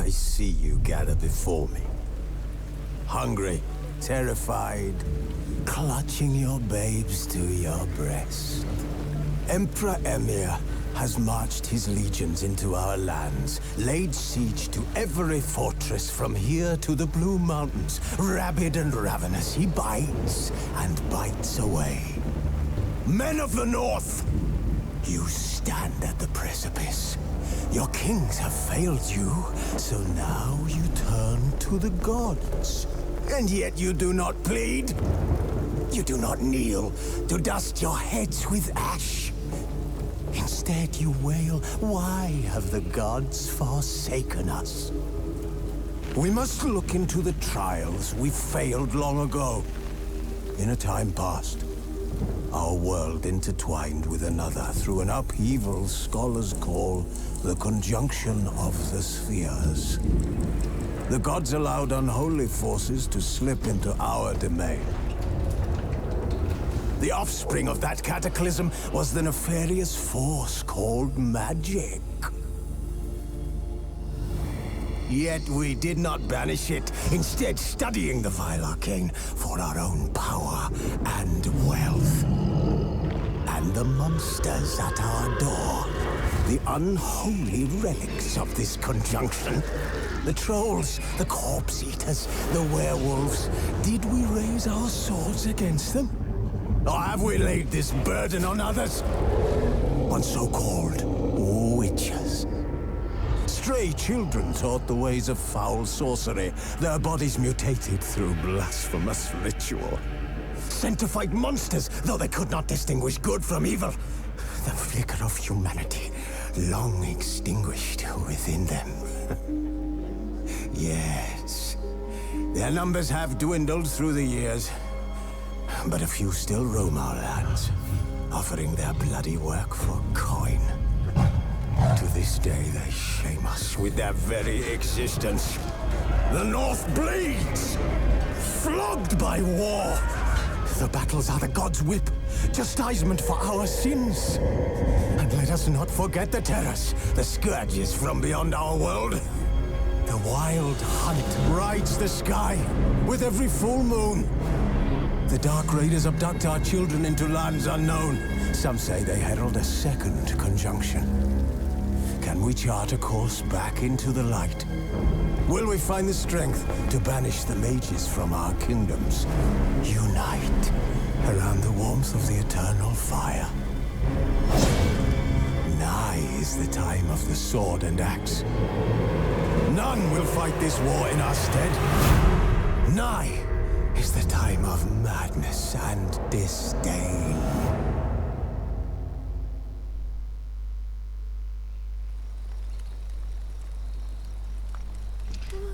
I see you gather before me. Hungry, terrified, clutching your babes to your breast. Emperor Emir has marched his legions into our lands, laid siege to every fortress from here to the Blue Mountains. Rabid and ravenous, he bites and bites away. Men of the North, you stand at the precipice. Your kings have failed you, so now you turn to the gods. And yet you do not plead. You do not kneel to dust your heads with ash. Instead you wail, why have the gods forsaken us? We must look into the trials we failed long ago. In a time past, our world intertwined with another through an upheaval scholars call the conjunction of the spheres. The gods allowed unholy forces to slip into our domain. The offspring of that cataclysm was the nefarious force called magic. Yet we did not banish it, instead studying the vile arcane for our own power and wealth. And the monsters at our door, the unholy relics of this conjunction. The trolls, the corpse eaters, the werewolves. Did we raise our swords against them? Or have we laid this burden on others? On so-called witches. Stray children taught the ways of foul sorcery, their bodies mutated through blasphemous ritual. Sent to fight monsters, though they could not distinguish good from evil. The flicker of humanity, long extinguished within them. Yes, their numbers have dwindled through the years, but a few still roam our lands, offering their bloody work for coin. To this day, they shame us with their very existence. The North bleeds, flogged by war. The battles are the gods' whip, chastisement for our sins. And let us not forget the terrors, the scourges from beyond our world. The wild hunt rides the sky with every full moon. The Dark Raiders abduct our children into lands unknown. Some say they herald a second conjunction. Can we chart a course back into the light? Will we find the strength to banish the mages from our kingdoms? Unite around the warmth of the eternal fire. Nigh is the time of the sword and axe. None will fight this war in our stead. Nigh is the time of madness and disdain.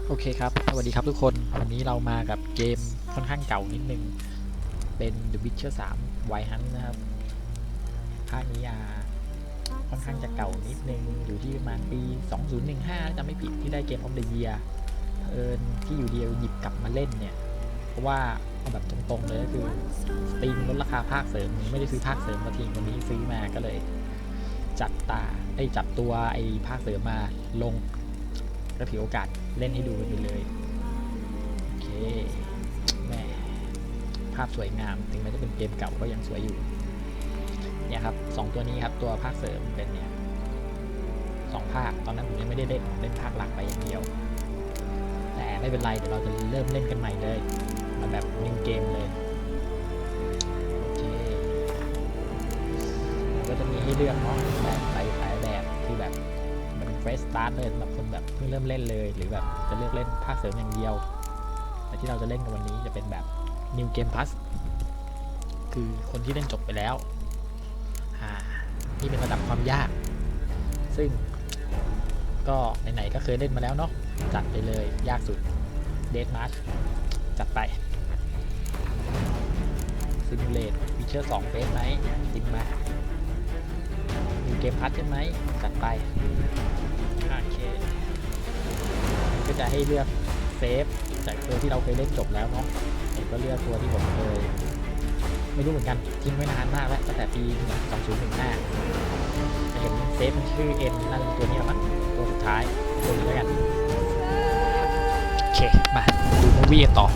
โอเคครับสวัสดีครับทุกคนวันนี้เรามากับเกมค่อนข้างเก่านิดนึงเป็น The Witcher 3 Wild Hunt นะครับภาคนี้ค่อนข้างจะเก่านิดนึงอยู่ที่ประมาณปี 2015 จะไม่ผิดที่ได้เกม of the Year ที่อยู่เดียวหยิบกลับมาเล่นเนี่ยเพราะว่าเอาแบบตรงๆเลยก็คือสตรีมลดราคาภาคเสริมไม่ได้ซื้อภาคเสริมมาทิ้งวันนี้ซื้อมาก็เลยจับตัวไอ้ภาคเสริมมาลงก็ถือโอกาสเล่นให้ดูกันไปเลยโอเคแม่ภาพสวยงามถึงแม้จะเป็นเกมเก่าก็ยังสวยอยู่เนี่ยครับ2ตัวนี้ครับตัวภาคเสริมเป็นเนี่ย2ภาคตอนนั้นผมยังไม่ได้เล่นภาคหลักไปอย่างเดียวแต่ไม่เป็นไรเดี๋ยวเราจะเริ่มเล่นกันใหม่เลยมาแบบนิวเกมเลยโอเคก็จะมีให้เลือกเนาะแบบหลายแบบคือแบบเฟรชสตาร์ทเลยสำหรับคนแบบเพิ่งเริ่มเล่นเลยหรือแบบจะเลือกเล่นภาคเสริมอย่างเดียวแต่ที่เราจะเล่นกันวันนี้จะเป็นแบบ New Game Plus คือคนที่เล่นจบไปแล้วนี่เป็นระดับความยากซึ่งก็ไหนๆก็เคยเล่นมาแล้วเนาะจัดไปเลยยากสุด Death March จัดไป Simulate Witcher 2 เฟสไหมจริงไหม New Game Plus ใช่ไหมจัดไปโอเคก็จะให้เลือกเซฟจากตัวที่เราเคยเล่นจบแล้วเนาะผมก็เลือกตัวที่ผมเคยไม่รู้เหมือนกันทิ้งไว้นานมากแล้วตั้งแต่ปี 2015จะเห็นเซฟมันชื่อ N นั่นตัวนี้แหละมั้งตัวสุดท้ายตัวนี้แล้วกัน เคมาดูมูวี่กันต่อ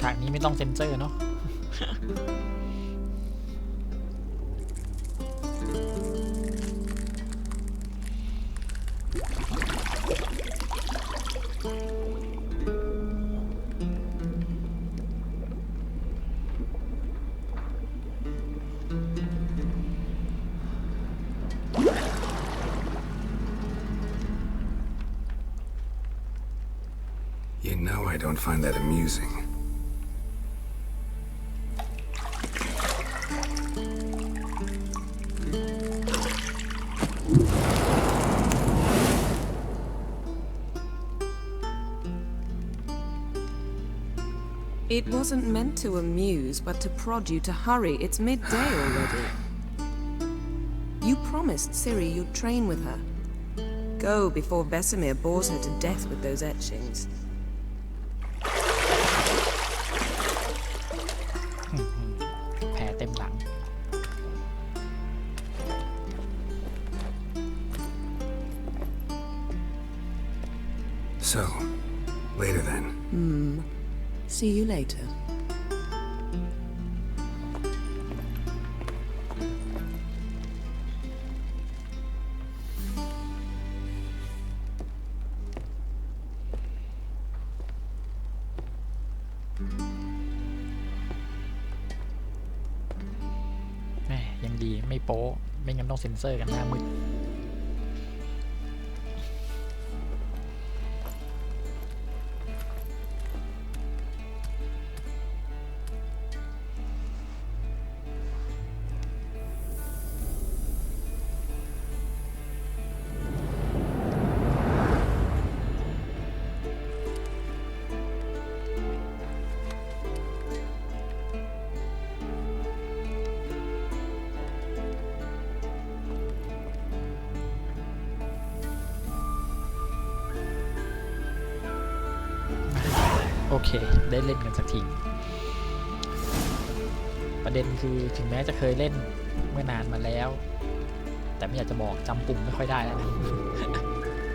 ฉากนี้ไม่ต้องเซ็นเซอร์เนาะ You know I don't find that amusing. It wasn't meant to amuse, but to prod you to hurry. It's midday already. You promised Ciri you'd train with her. Go before Vesemir bores her to death with those etchings. แผลเต็มหลัง So, later then. See you later. ดีไม่โป๊ไม่งั้นต้องเซ็นเซอร์กันหน้ามืดโอเคได้เล่นกันสักทีประเด็นคือถึงแม้จะเคยเล่นเมื่อนานมาแล้วแต่ไม่อยากจะบอกจำปุ่มไม่ค่อยได้แล้วนะ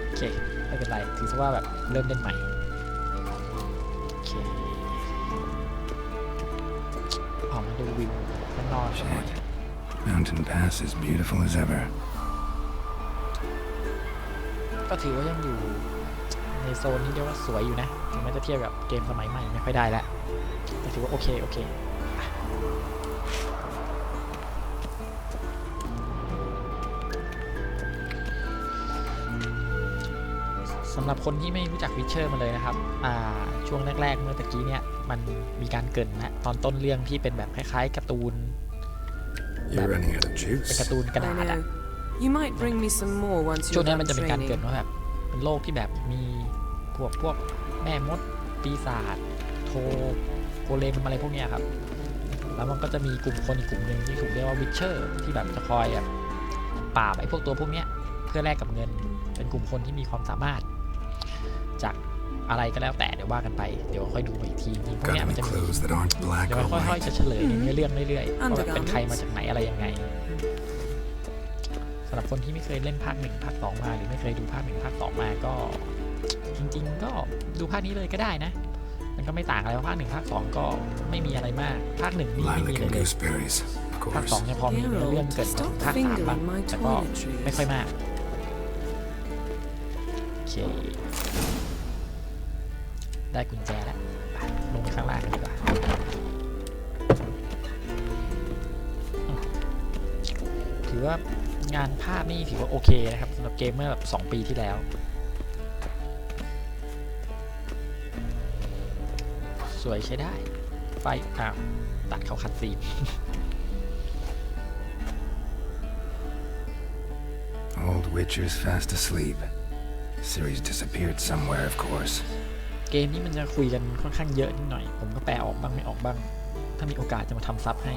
โอเคไม่เป็นไรถือซะว่าแบบเริ่มเล่นใหม่โอเคออกมาดูวิวข้างนอกหน่อย Mountain Pass is beautiful as ever. ก็ถือว่ายังอยู่ในโซนนี้เรียกว่าสวยอยู่นะถึงแม้จะเทียบกับเกมสมัยใหม่ไม่ค่อยได้แล้วแต่ถือว่าโอเคสำหรับคนที่ไม่รู้จักวิเชอร์มาเลยนะครับช่วงแรกๆเมื่อตะกี้เนี่ยมันมีการเกริ่นนะตอนต้นเรื่องที่เป็นแบบคล้ายๆการ์ตูนเป็นการ์ตูนกระดาษอะช่วงนั้นมันจะเป็นการเกริ่นว่าแบบเป็นโลกที่แบบมีพวกแม่มดปีศาจโกเลมอะไรพวกนี้ครับแล้วมันก็จะมีกลุ่มคนอีกกลุ่มหนึ่งที่ถูกเรียกว่าวิเชอร์ที่แบบจะคอยแบบปราบไอ้พวกตัวพวกนี้เพื่อแลกกับเงินเป็นกลุ่มคนที่มีความสามารถจากอะไรก็แล้วแต่เดี๋ยวว่ากันไปเดี๋ยวค่อยดูอีกทีนี้พวกนี้มันจะมีเดี๋ยวค่อยๆจะเฉลยในเรื่องเรื่อยๆว่าเป็นใครมาจากไหนอะไรยังไงสำหรับคนที่ไม่เคยเล่นภาค1ภาค2มาหรือไม่เคยดูภาค1ภาค2มาก็จริงๆก็ดูภาคนี้เลยก็ได้นะมันก็ไม่ต่างอะไรภาค1ภาค2ก็ไม่มีอะไรมากภาค1นี่ไม่มีอะไรเลยภาค2เนี่ยพอมีเรื่องเกิดภาค3บ้างแต่ก็ไม่ค่อยมากโอเคได้กุญแจแล้วลงไปข้างล่างกันดีกว่าถือว่างานภาพนี่ถือว่าโอเคนะครับสำหรับเกมเมื่อแบบ2 ปีที่แล้วสวยใช้ได้ไฟตัดเข้าคัดซีน Old Witcher's fast asleep. Ciri's disappeared somewhere, of course. เกมนี้มันจะคุยกันค่อนข้างเยอะนิดหน่อยผมก็แปลออกบ้างไม่ออกบ้างถ้ามีโอกาสจะมาทำซับให้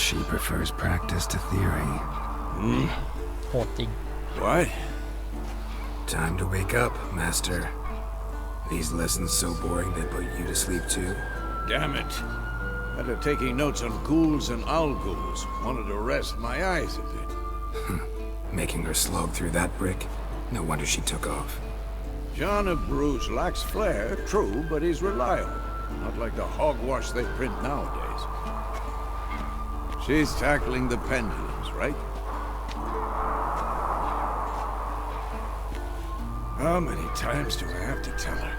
She prefers practice to theory. โหดจริง What? Time to wake up, Master. These lessons so boring they put you to sleep too. Damn it. After taking notes on ghouls and owl-ghouls, wanted to rest my eyes a bit. Making her slog through that brick? No wonder she took off. John of Bruges lacks flair, true, but he's reliable. Not like the hogwash they print nowadays. She's tackling the pendulums, right? How many times do I have to tell her?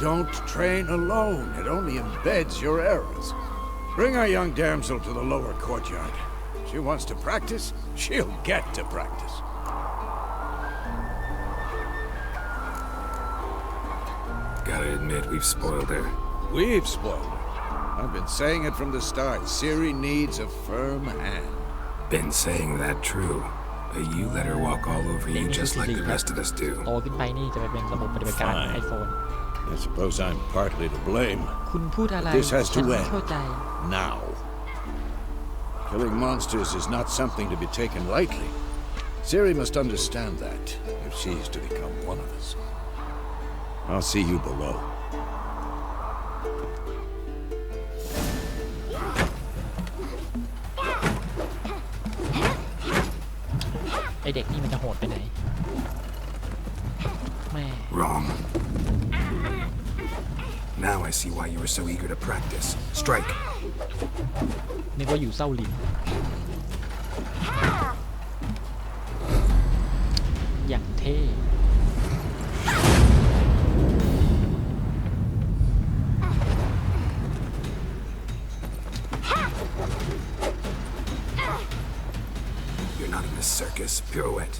Don't train alone. It only embeds your errors. Bring our young damsel to the lower courtyard. She wants to practice, she'll get to practice. Gotta admit, we've spoiled her. We've spoiled her. I've been saying it from the start. Ciri needs a firm hand. Been saying that true. But you let her walk all over you just like the rest of us do. โตขึ้นไปนี่จะไปเป็นระบบปฏิบัติการของ iPhone. I suppose I'm partly to blame. คุณพูดอะไร This has to ฉันไม่ end เข้าใจ now. Killing monsters is not something to be taken lightly. Ciri must understand that if she's to become one of us. I'll see you below. ไอเด็กนี่มันจะโหดไปไหนแม่ Wrong. Now I see why you were so eager to practice. Strike. นึกว่าอยู่เศร้าลิน You're not in a circus. Pirouette.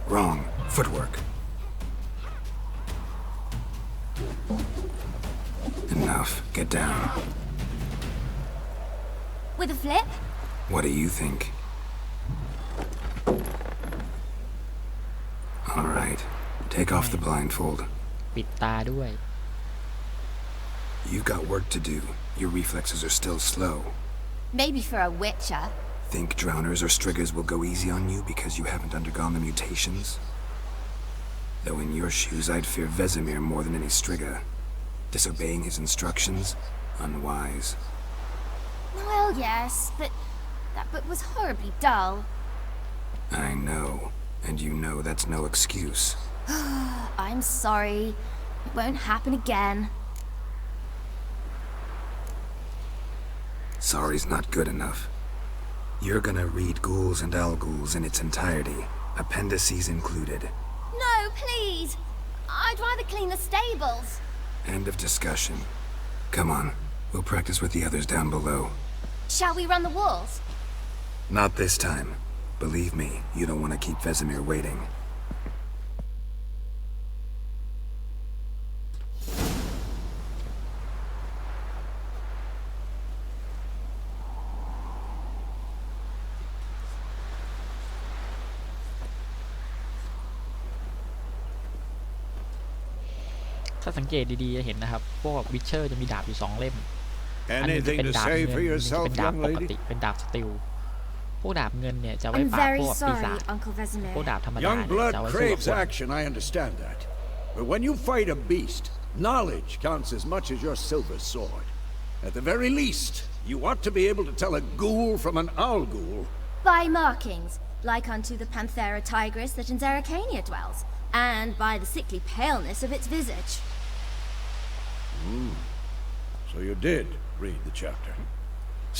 Wrong. Footwork. Enough. Get down. With a flip? What do you think? All right. Take off the blindfold. ปิดตาด้วย You've got work to do. Your reflexes are still slow. Maybe for a witcher. Think drowners or striggers will go easy on you because you haven't undergone the mutations? Though in your shoes, I'd fear Vesemir more than any strigger. Disobeying his instructions? Unwise. Well, yes, but that book was horribly dull. I know. And you know that's no excuse. I'm sorry. It won't happen again. Sorry's not good enough. You're gonna read Ghouls and Al-Ghouls in its entirety, appendices included. No, please. I'd rather clean the stables. End of discussion. Come on, we'll practice with the others down below. Shall we run the walls? Not this time. Believe me, you don't want to keep Vesemir waiting.ถ้าสังเกตดีๆจะเห็นนะครับพวกวิชเชอร์จะมีดาบอยู่2 เล่มอันนึงจะเป็น Anything to ดาบ say เงิน for อันนึงจะ yourself, เป็นดาบ young ปก lady? ติเป็นดาบสตีลพวกดาบเงินเนี่ยจะไว้ I'm ปราบ very พวกปีศา sorry, จ Uncle พวก Vesemir. ดาบธรรมดา Young เนี่ย blood จะเอาไว้สู้กับ craves คน action, I understand that. But when you fight a beast, knowledge counts as much as your silver sword. At the very least, you ought to be able to tell a ghoul from an owl ghoul. By markings, like unto the Panthera tigris that in Zerrikania dwells, and by the sickly paleness of its visage. So you did read the chapter.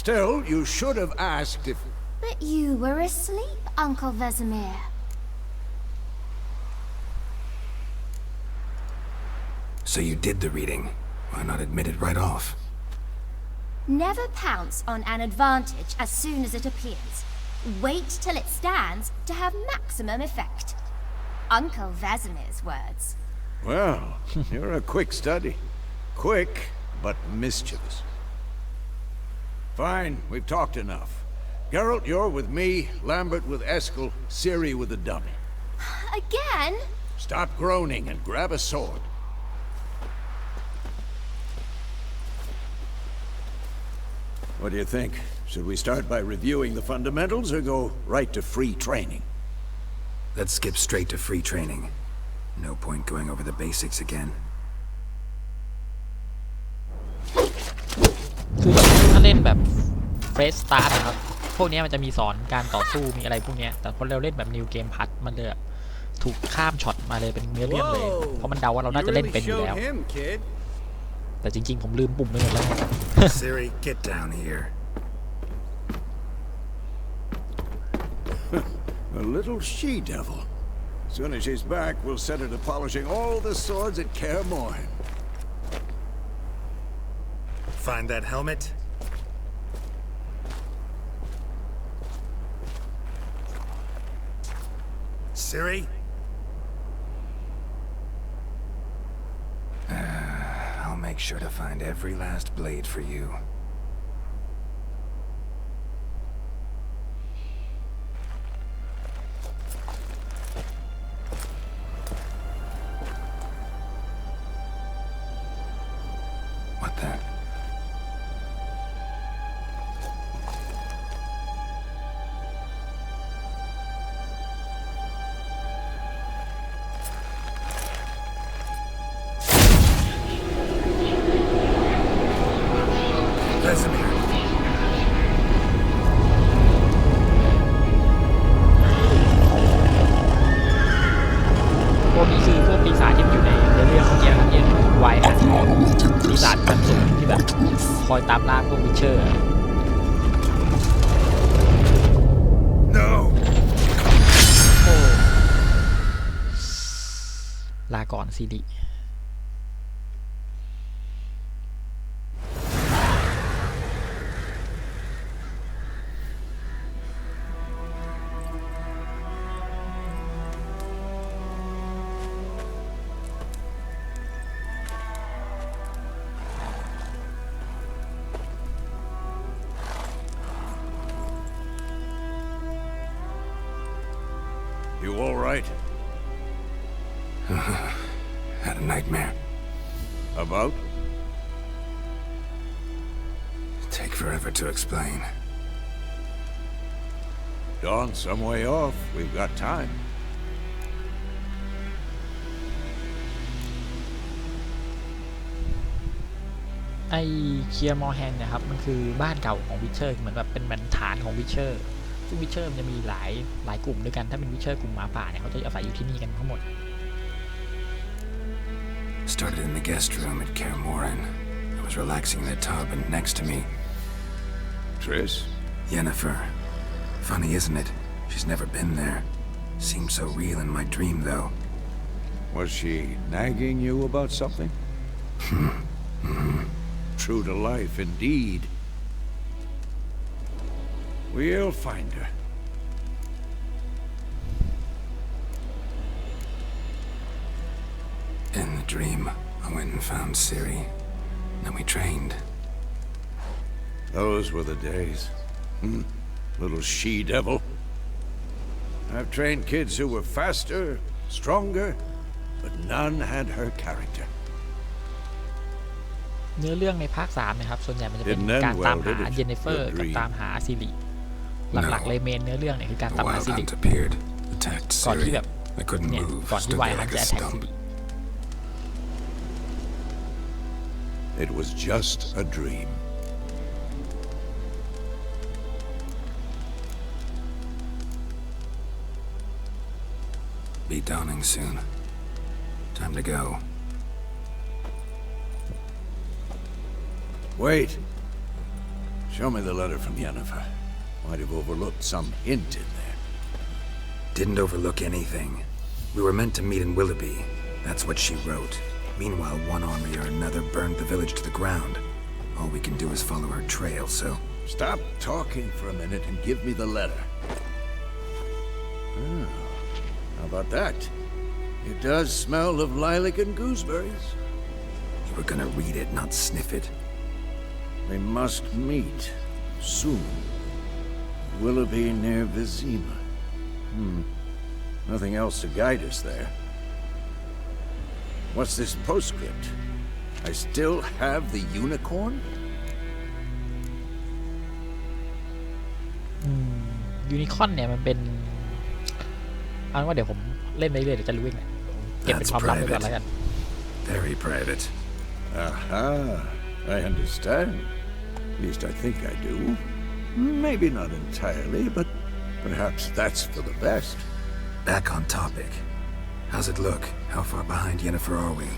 Still, you should have asked if... But you were asleep, Uncle Vesemir. So you did the reading. Why not admit it right off? Never pounce on an advantage as soon as it appears. Wait till it stands to have maximum effect. Uncle Vesemir's words. Well, you're a quick study. Quick, but mischievous. Fine, we've talked enough. Geralt, you're with me, Lambert with Eskel, Ciri with the dummy. Again? Stop groaning and grab a sword. What do you think? Should we start by reviewing the fundamentals or go right to free training? Let's skip straight to free training. No point going over the basics again. คือถ้าเล่นแบบเฟรชสตาร์ทนะครับพวกนี้มันจะมีสอนการต่อสู้มีอะไรพวกนี้แต่พอเราเล่นแบบนิวเกมพัดมันเลยถูกข้ามช็อตมาเลยเป็นเนื้อเรื่องเลยเพราะมันเดาว่าเราน่าจะเล่นเป็นอยู่แล้วแต่จริงๆผมลืมปุ่มไปหมดแล้ว Ciri, get down here. A little she-devil. As soon as she's back, we'll set her to polishing all the swords at Kaer Morhen. Find that helmet? Ciri? I'll make sure to find every last blade for you. What the? Vesemir. พวกนี้คือพวกปีศาจที่อยู่ในเรื่องเมื่อกี้ครับที่ไวท์อะปีศาจชั้นสูงที่แบบคอยตามล่าพวกวิชเชอร์ No! ก่อนสิริ You all right? Had a nightmare. About? Take forever to explain. Dawn's some way off. We've got time. ไอเคียร์มอร์แฮนเนี่ยครับมันคือบ้านเก่าของวิเชอร์เหมือนแบบเป็นบรรฐานของวิเชอร์ซึ่งวิเชอร์มันจะมีหลายกลุ่มด้วยกันถ้าเป็นวิเชอร์กลุ่มหมาป่าเนี่ยเขาจะอาศัยอยู่ที่นี่กันทั้งหมด Started in the guest room at Kaer Morhen. I was relaxing in the tub, and next to me, Triss? Yennefer. Funny, isn't it? She's never been there. Seemed so real in my dream, though. Was she nagging you about something? True to life, indeed. We'll find her. In the dream, I went and found Ciri. Then we trained. Those were the days. Little she-devil. I've trained kids who were faster, stronger, but none had her character. เนื้อเรื่องในภาค3นะครับส่วนใหญ่มันจะเป็นการตามหาเยนนิเฟอร์กับตามหาซิริหลักๆเลยเมนเนื้อเรื่องเนี่ยคือการตามหาซิริก่อนที่แบบเนี่ยก่อนที่ไวฮันจะแอทแทคซิริ It was just a dream. Be dawning soon. Time to go. Wait. Show me the letter from Yennefer. Might have overlooked some hint in there. Didn't overlook anything. We were meant to meet in Willoughby. That's what she wrote. Meanwhile, one army or another burned the village to the ground. All we can do is follow her trail, so... Stop talking for a minute and give me the letter. Oh, how about that? It does smell of lilac and gooseberries. You were gonna read it, not sniff it. We must meet soon. Willoughby near Vizima. Nothing else to guide us there. What's this postscript? I still have the unicorn? ยูนิคอร์นเนี่ยมันเป็นเอาเป็นว่าเดี๋ยวผมเล่นไปเรื่อยเดี๋ยวจะรู้เองแหละเก็บเป็นความลับไว้ก่อนแล้วกัน Very private. Aha, I understand. At least I think I do. Maybe not entirely, but perhaps that's for the best. Back on topic. How's it look? How far behind Yennefer are we?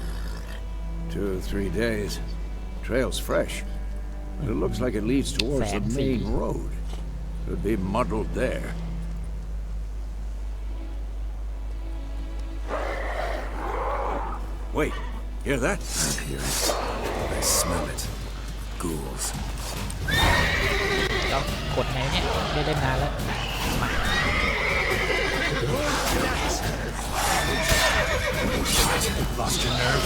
2 or 3 days. Trail's fresh, but it looks like it leads towards the main road. Could be muddled there. Wait, hear that? I hear it. I smell it. Ghouls. แล้วกดไงเนี่ยได้เล่นนานแล้วมา Lost your nerve?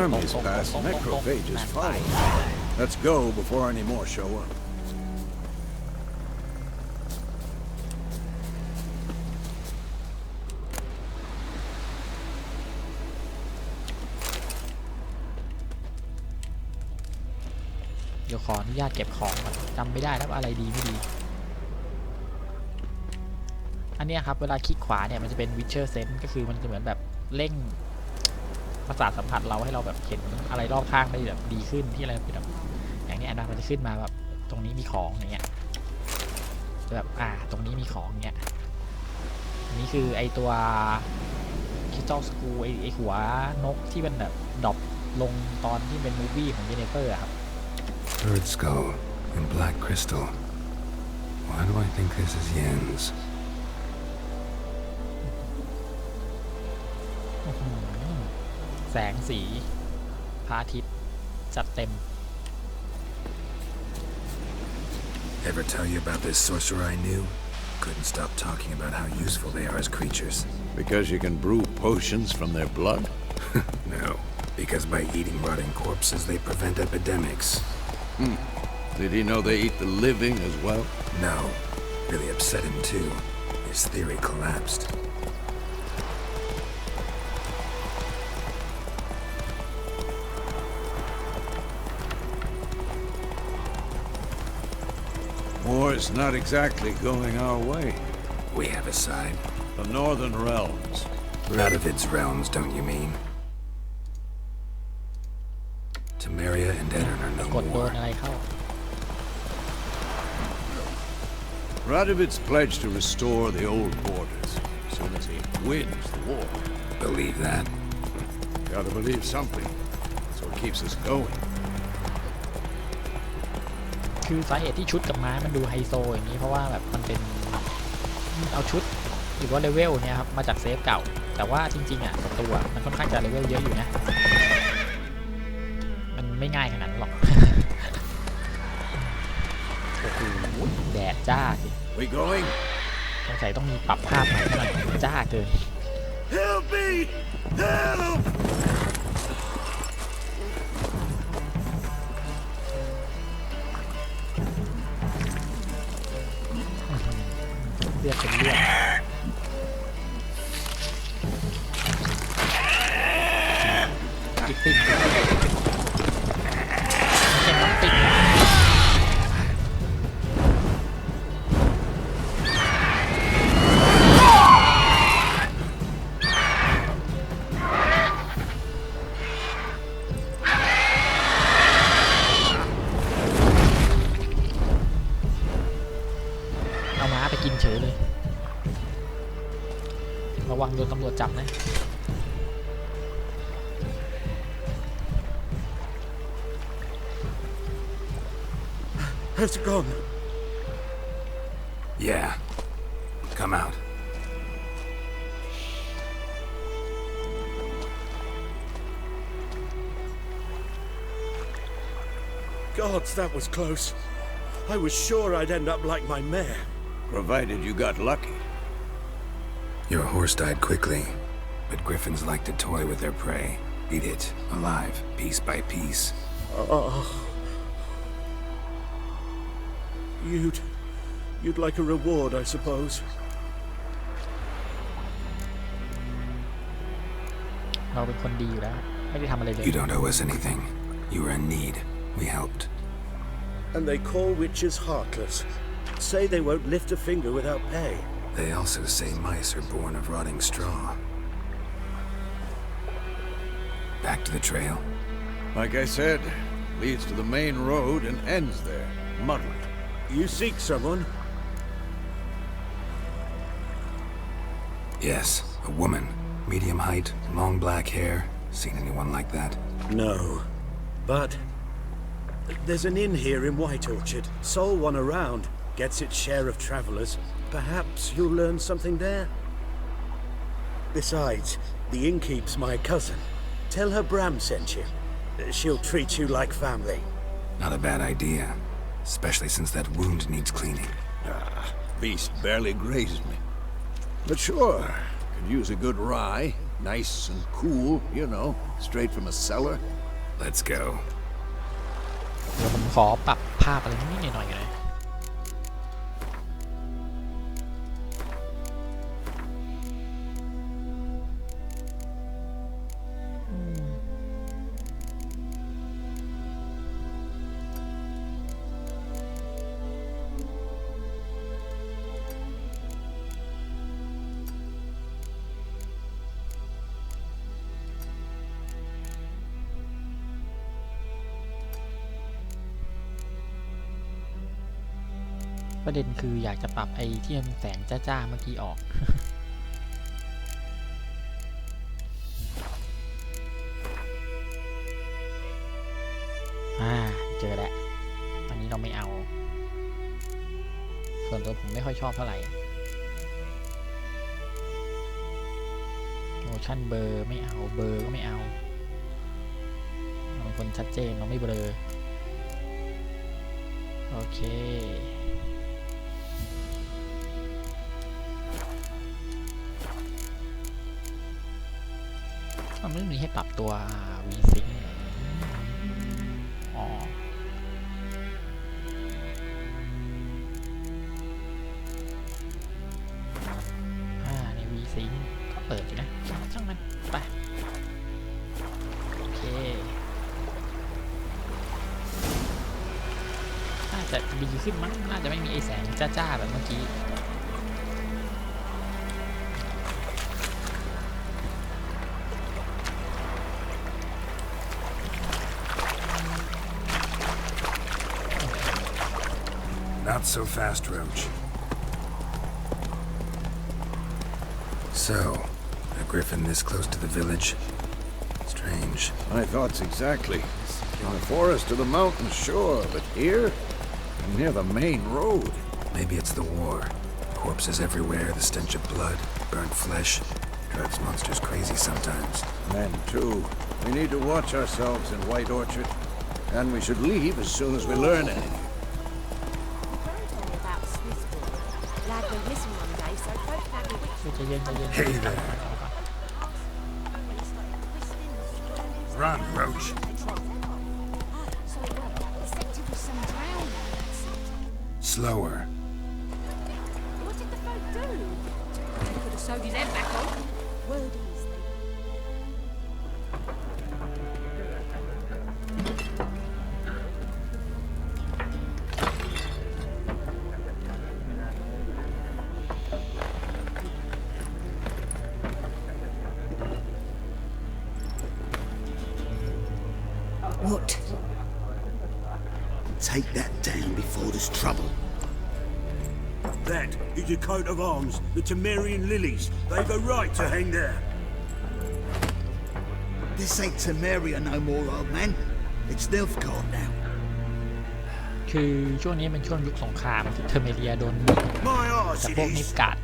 Armies pass, necrophages follow. Let's go before any more show up. เดี๋ยวขออนุญาตเก็บของก่อนจำไม่ได้แล้วว่าอะไรดีไม่ดีอันนี้ครับเวลาคลิกขวาเนี่ยมันจะเป็น Witcher Sense ก็คือมันจะเหมือนแบบเร่งประสาทสัมผัสเราให้เราแบบเห็นอะไรรอบข้างได้แบบดีขึ้นที่อะไรแบบอย่างนี้นะมันจะขึ้นมาแบบตรงนี้มีของอย่างเงี้ยแบบตรงนี้มีของเงี้ยอันนี้คือไอตัวคิเจ้าสกูไอหัวนกที่มันแบบดรอปลงตอนที่เป็นมูฟวี่ของเจเนเฟอร์ครับ Bird skull and black crystal. Why do I think this is Yen's? แสงสีพระอาทิตย์จัดเต็ม Ever tell you about this sorcerer I knew? Couldn't stop talking about how useful they are as creatures. Because you can brew potions from their blood? No, because by eating rotting corpses they prevent epidemics. Did he know they eat the living as well? No, really upset him too. His theory collapsed. War's not exactly going our way. We have a side. The Northern Realms. Radovid's realms, don't you mean? Temeria and Edirn are no กดโดน more. อะไรเข้า Radovid's pledged to restore the old borders as soon as he wins the war. Believe that? Gotta believe something. That's what keeps us going. คือสาเหตุที่ชุดกับม้ามันดูไฮโซอย่างนี้เพราะว่าแบบมันเป็นเอาชุดหรือว่าเลเวลเนี่ยครับมาจากเซฟเก่าแต่ว่าจริงๆอ่ะตัวมันค่อนข้างจะเลเวลเยอะอยู่นะมันไม่ง่ายขนาดนั้นหรอก โอ้โหแดดจ้าสิ We going? สงสัยต้องมีปรับภาพใหม่หน่อยจ้าเกิน Help me! Help! เลือดเป็นเลือดติ๊กติ๊กไม่ใช่น้องติ๊กนะเอาม้าไปกินเฉยเลยระวังโดนตำรวจจับนะ Has it gone? Yeah. Come out. Gods, that was close. I was sure I'd end up like my mare. Provided you got lucky. Your horse died quickly, but griffins like to toy with their prey. Eat it, alive, piece by piece. You'd like a reward, I suppose. เราเป็นคนดีอยู่แล้วไม่ได้ทำอะไรเลย You don't owe us anything. You were in need. We helped. And they call witches heartless. Say they won't lift a finger without pay. They also say mice are born of rotting straw. Back to the trail. Like I said, leads to the main road and ends there, muddled. You seek someone? Yes, a woman. Medium height, long black hair. Seen anyone like that? No. But there's an inn here in White Orchard. Sole one around. Gets its share of travelers. Perhaps you'll learn something there? Besides, the innkeep's my cousin. Tell her Bram sent you. She'll treat you like family. Not a bad idea. Especially since that wound needs cleaning. Beast barely grazed me. But sure, could use a good rye. Nice and cool, you know, straight from a cellar. Let's go. เดี๋ยวผมขอปรับภาพอะไรนิดหน่อยเลย ประเด็นคืออยากจะปรับไอ้ที่มันแสงจ้าๆเมื่อกี้ออก เจอแล้วอันนี้เราไม่เอาส่วนตัวผมไม่ค่อยชอบเท่าไหร่ motion blur ไม่เอาเบลอก็ไม่เอาบางคนชัดเจนเราไม่เบลอโอเคมันไม่มีให้ปรับตัว V-Sync อ๋อใน V-Sync ก็เปิดอยู่นะช่างมันไปโอเคน่าจะดีขึ้นมั้งน่าจะไม่มีไอแสงจ้าๆแบบเมื่อกี้Not so fast, Roach. So, a griffin this close to the village? Strange. My thoughts exactly. In the forest or the mountains, sure, but here? Near the main road. Maybe it's the war. Corpses everywhere, the stench of blood, burnt flesh. Drives monsters crazy sometimes. Men, too. We need to watch ourselves in White Orchard. And we should leave as soon as we learn anything. Hey there. Run, Roach. Slower. What did the folk do? They could have sewed his head back on. Word is What? Take that down before there's trouble. That is a coat of arms, the Temerian lilies. They've a right to hang there. This ain't Temeria no more, old man. It's Nilfgaard now. คือช่วงนี้เป็นช่วงยุคสงครามที่เทอร์เมเรียโดนบุก My arse จาก it พวกนิ is. กาด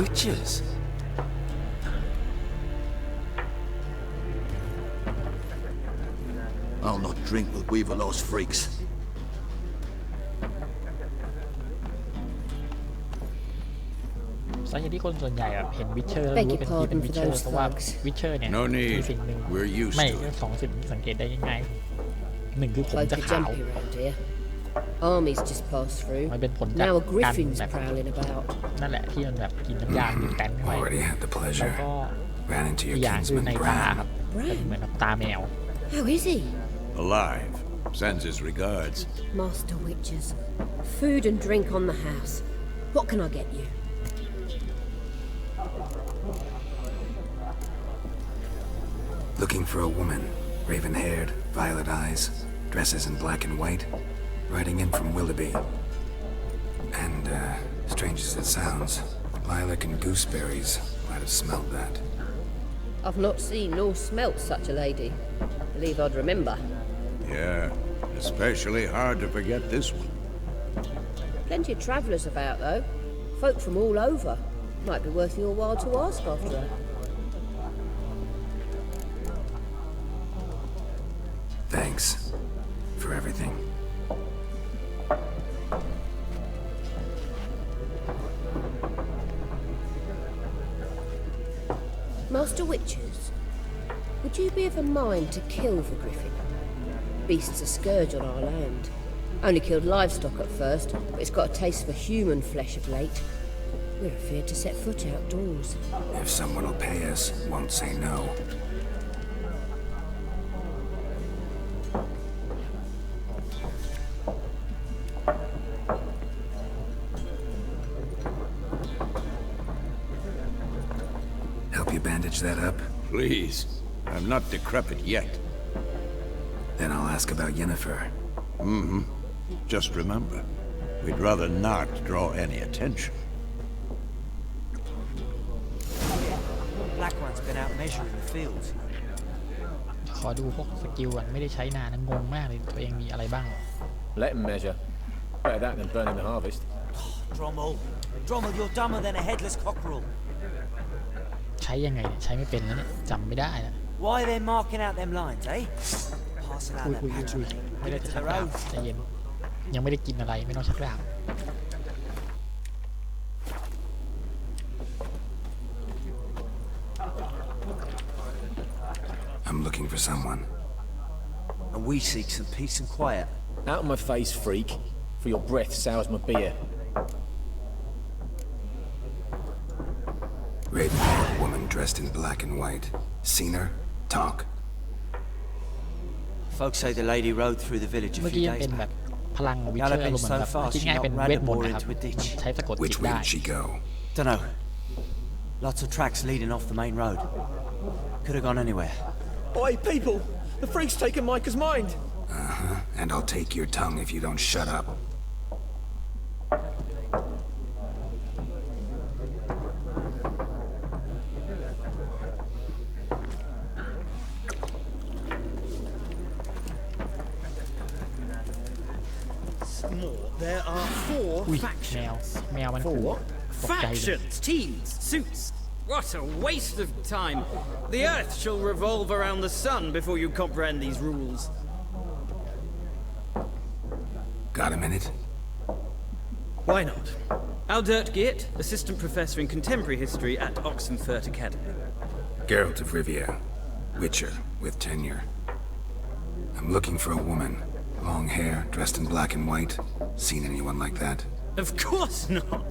Witches? I'll not drink with Weaverlost freaks. สาเหตุที่คนส่วนใหญ่แบบเห็นวิเชอร์แล้วรู้เป็นที่เป็นวิเชอร์เพราะว่าวิเชอร์เนี่ย No มี need. สิ่งหนึ่ง We're used ไม่ to it. สองสิ่งที่สังเกตได้ง่ายๆหนึ่งคือผม Quite จะ a ขาว jumpy round here. Armies just passed through. มันเป็นผลจาก Now a การ griffin's แบบ prowling about. นั่นแหละที่มันแบบกินน้ำยากินแตนเข้าไป Already had the แล้ว pleasure. ก็ Ran into อี your กอย่างคือ kinsman ในตา Bran. ครับเป็นเหมือนกับตาแมว How is he? Alive. Sends his regards. Master Witches. Food and drink on the house. What can I get you? Looking for a woman. Raven-haired, violet eyes, dresses in black and white. Riding in from Willoughby. And, strange as it sounds, lilac and gooseberries might have smelled that. I've not seen nor smelt such a lady. Believe I'd remember. Yeah, especially hard to forget this one. Plenty of travellers about, though. Folk from all over. Might be worth your while to ask after her. Thanks for everything. Master Witches, would you be of a mind to kill the griffin? Beast's a scourge on our land. Only killed livestock at first, but it's got a taste for human flesh of late. We're afeard to set foot outdoors. If someone will pay us, won't say no. Please, I'm not decrepit yet. Then I'll ask about Yennefer. Just remember, we'd rather not draw any attention. Black one's been out measuring the fields. ขอดูพวกสกิลก่อนไม่ได้ใช้นานนะงงมากเลยตัวเองมีอะไรบ้าง Let him measure. Better that than burning the harvest. Drommel, you're dumber than a headless cockerel. ใช้ยังไงเนี่ยใช้ไม่เป็นแล้วเนี่ยจำไม่ได้แล้ว Why are they marking out them lines, eh? Passing out อุ้ย that อุ้ย patch ไม่ได้จะชักดาบใจเย็นยังไม่ได้กินอะไรไม่ต้องชักดาบ I'm looking for someone. And we seek some peace and quiet. Out of my face, freak. For your breath sours my beer. Raven-haired woman dressed in black and white. Seen her? Talk. Folks say the lady rode through the village a เมื่อ few กี้ยัง days เป็นแบบ back. พลังวิเชอร์อารมณ์เหมือนแบบคิดง่ายเป็นเวทมนต์นะครับใช้สะกดจิ Which ต way ได้ did she go? Dunno. Lots of tracks leading off the main road. Could have gone anywhere. Oi, people! The freak's taken Micah's mind! And I'll take your tongue if you don't shut up. There are 4 อุ้ย factions. แมวมันขู่ 4 ตกใจเลย factions, teams, suits. What a waste of time. The Earth shall revolve around the sun before you comprehend these rules. Got a minute? Why not? Aldert Geert, Assistant Professor in Contemporary History at Oxenfurt Academy. Geralt of Rivia. Witcher, with tenure. I'm looking for a woman. Long hair, dressed in black and white. Seen anyone like that? Of course not.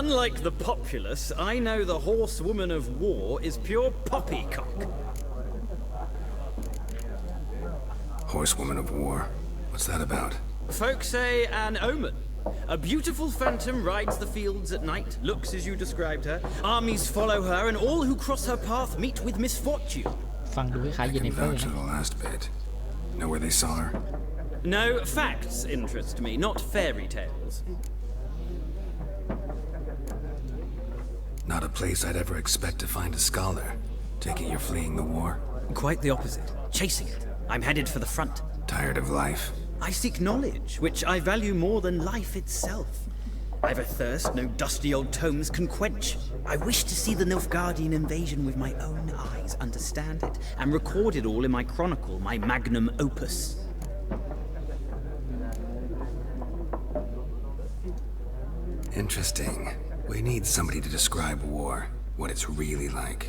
Unlike the populace, I know the horsewoman of war is pure poppycock. Horsewoman of war? What's that about? Folk say an omen. A beautiful phantom rides the fields at night, looks as you described her. Armies follow her, and all who cross her path meet with misfortune. ฟังดูคล้ายๆ I เยนนิ can เฟอร์ vouch for นะ the last bit. Know where they saw her? No, facts interest me, not fairy tales. Not a place I'd ever expect to find a scholar. Take it you're fleeing the war? Quite the opposite. Chasing it. I'm headed for the front. Tired of life? I seek knowledge, which I value more than life itself. I've a thirst no dusty old tomes can quench. I wish to see the Nilfgaardian invasion with my own eyes, understand it, and record it all in my chronicle, my magnum opus. Interesting. We need somebody to describe war, what it's really like.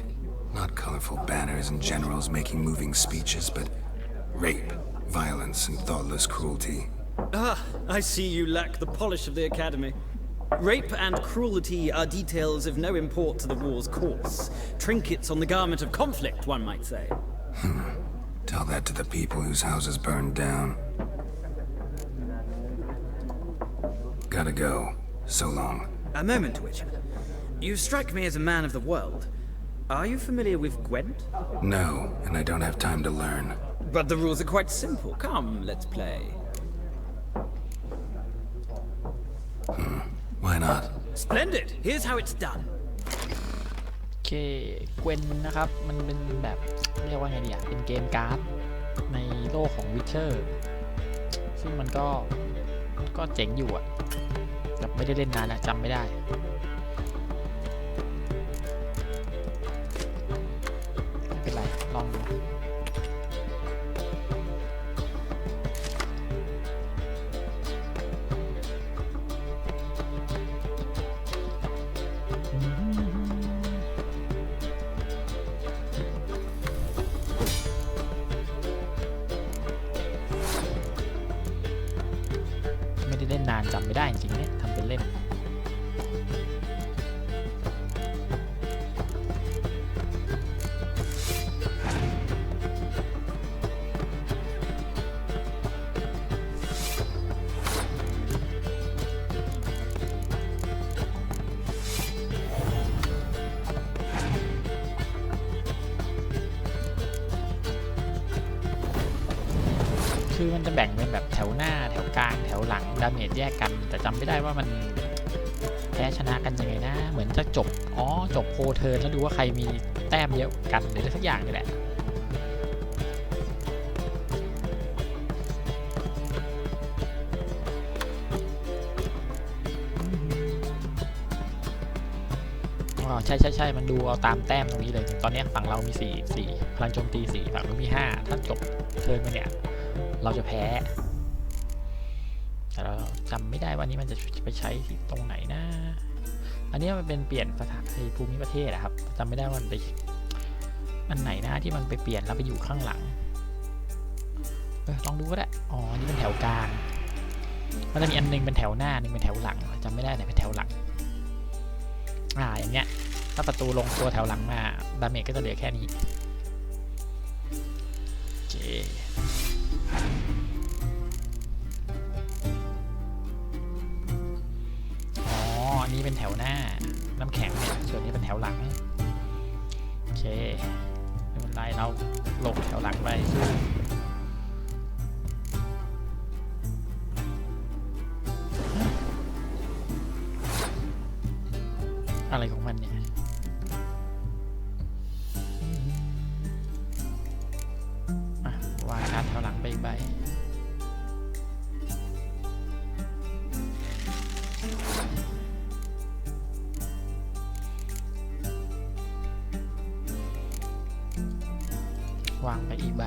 Not colorful banners and generals making moving speeches, but rape, violence, and thoughtless cruelty. Ah, I see you lack the polish of the Academy. Rape and cruelty are details of no import to the war's course. Trinkets on the garment of conflict, one might say. Tell that to the people whose houses burned down. Gotta go. So long. A moment, Witcher. You strike me as a man of the world. Are you familiar with Gwent? No, and I don't have time to learn. But the rules are quite simple. Come, let's play. Why not? Splendid! Here's how it's done. โอเคเกวนนะครับมันเป็นแบบเรียกว่าไงดีอ่ะเป็นเกมการ์ดในโลกของวิเชอร์ซึ่งมันก็เจ๋งอยู่อ่ะแต่ไม่ได้เล่นนานอะจำไม่ได้ไม่เป็นไรลองดูไม่ได้เล่นนานจำไม่ได้จริงๆเนี่ยทำเป็นเล่น คือมันจะแบ่งเป็นแบบแถวหน้าแถวกลางแถวหลังดาเมจแยกกันแต่จำไม่ได้ว่ามันแพ้ชนะกันยังไงนะเหมือนจะจบจบโพเทิร์นแล้วดูว่าใครมีแต้มเยอะกันหรืออะไรสักอย่างนี่แหละใช่มันดูเอาตามแต้มตรงนี้เลยตอนนี้ฝั่งเรามี4พลังโจมตี4ฝั่งเรามี5ถ้าจบเทิร์นไปเนี่ยเราจะแพ้แต่เราจำไม่ได้ว่านี้มันจะไปใช้ที่ตรงไหนนะอันนี้มันเป็นเปลี่ยนสถานภูมิประเทศนะครับจำไม่ได้ว่ามันไปอันไหนนะที่มันไปเปลี่ยนแล้วไปอยู่ข้างหลังลองดูก็ได้อันนี้เป็นแถวกลางมันจะมีอันนึงเป็นแถวหน้านึงเป็นแถวหลังจำไม่ได้ไหนเป็นแถวหลังอย่างเงี้ยถ้าประตูลงตัวแถวหลังมาดาเมจก็จะเหลือแค่นี้โอเคอันนี้เป็นแถวหน้าน้ำแข็งเนี่ยส่วนนี้เป็นแถวหลังโอเคไม่เป็นไรเราลงแถวหลังไปสู้อะไรของมันเนี่ยวางการ์ดแถวหลังไปอีกใบวางไปอีกใบ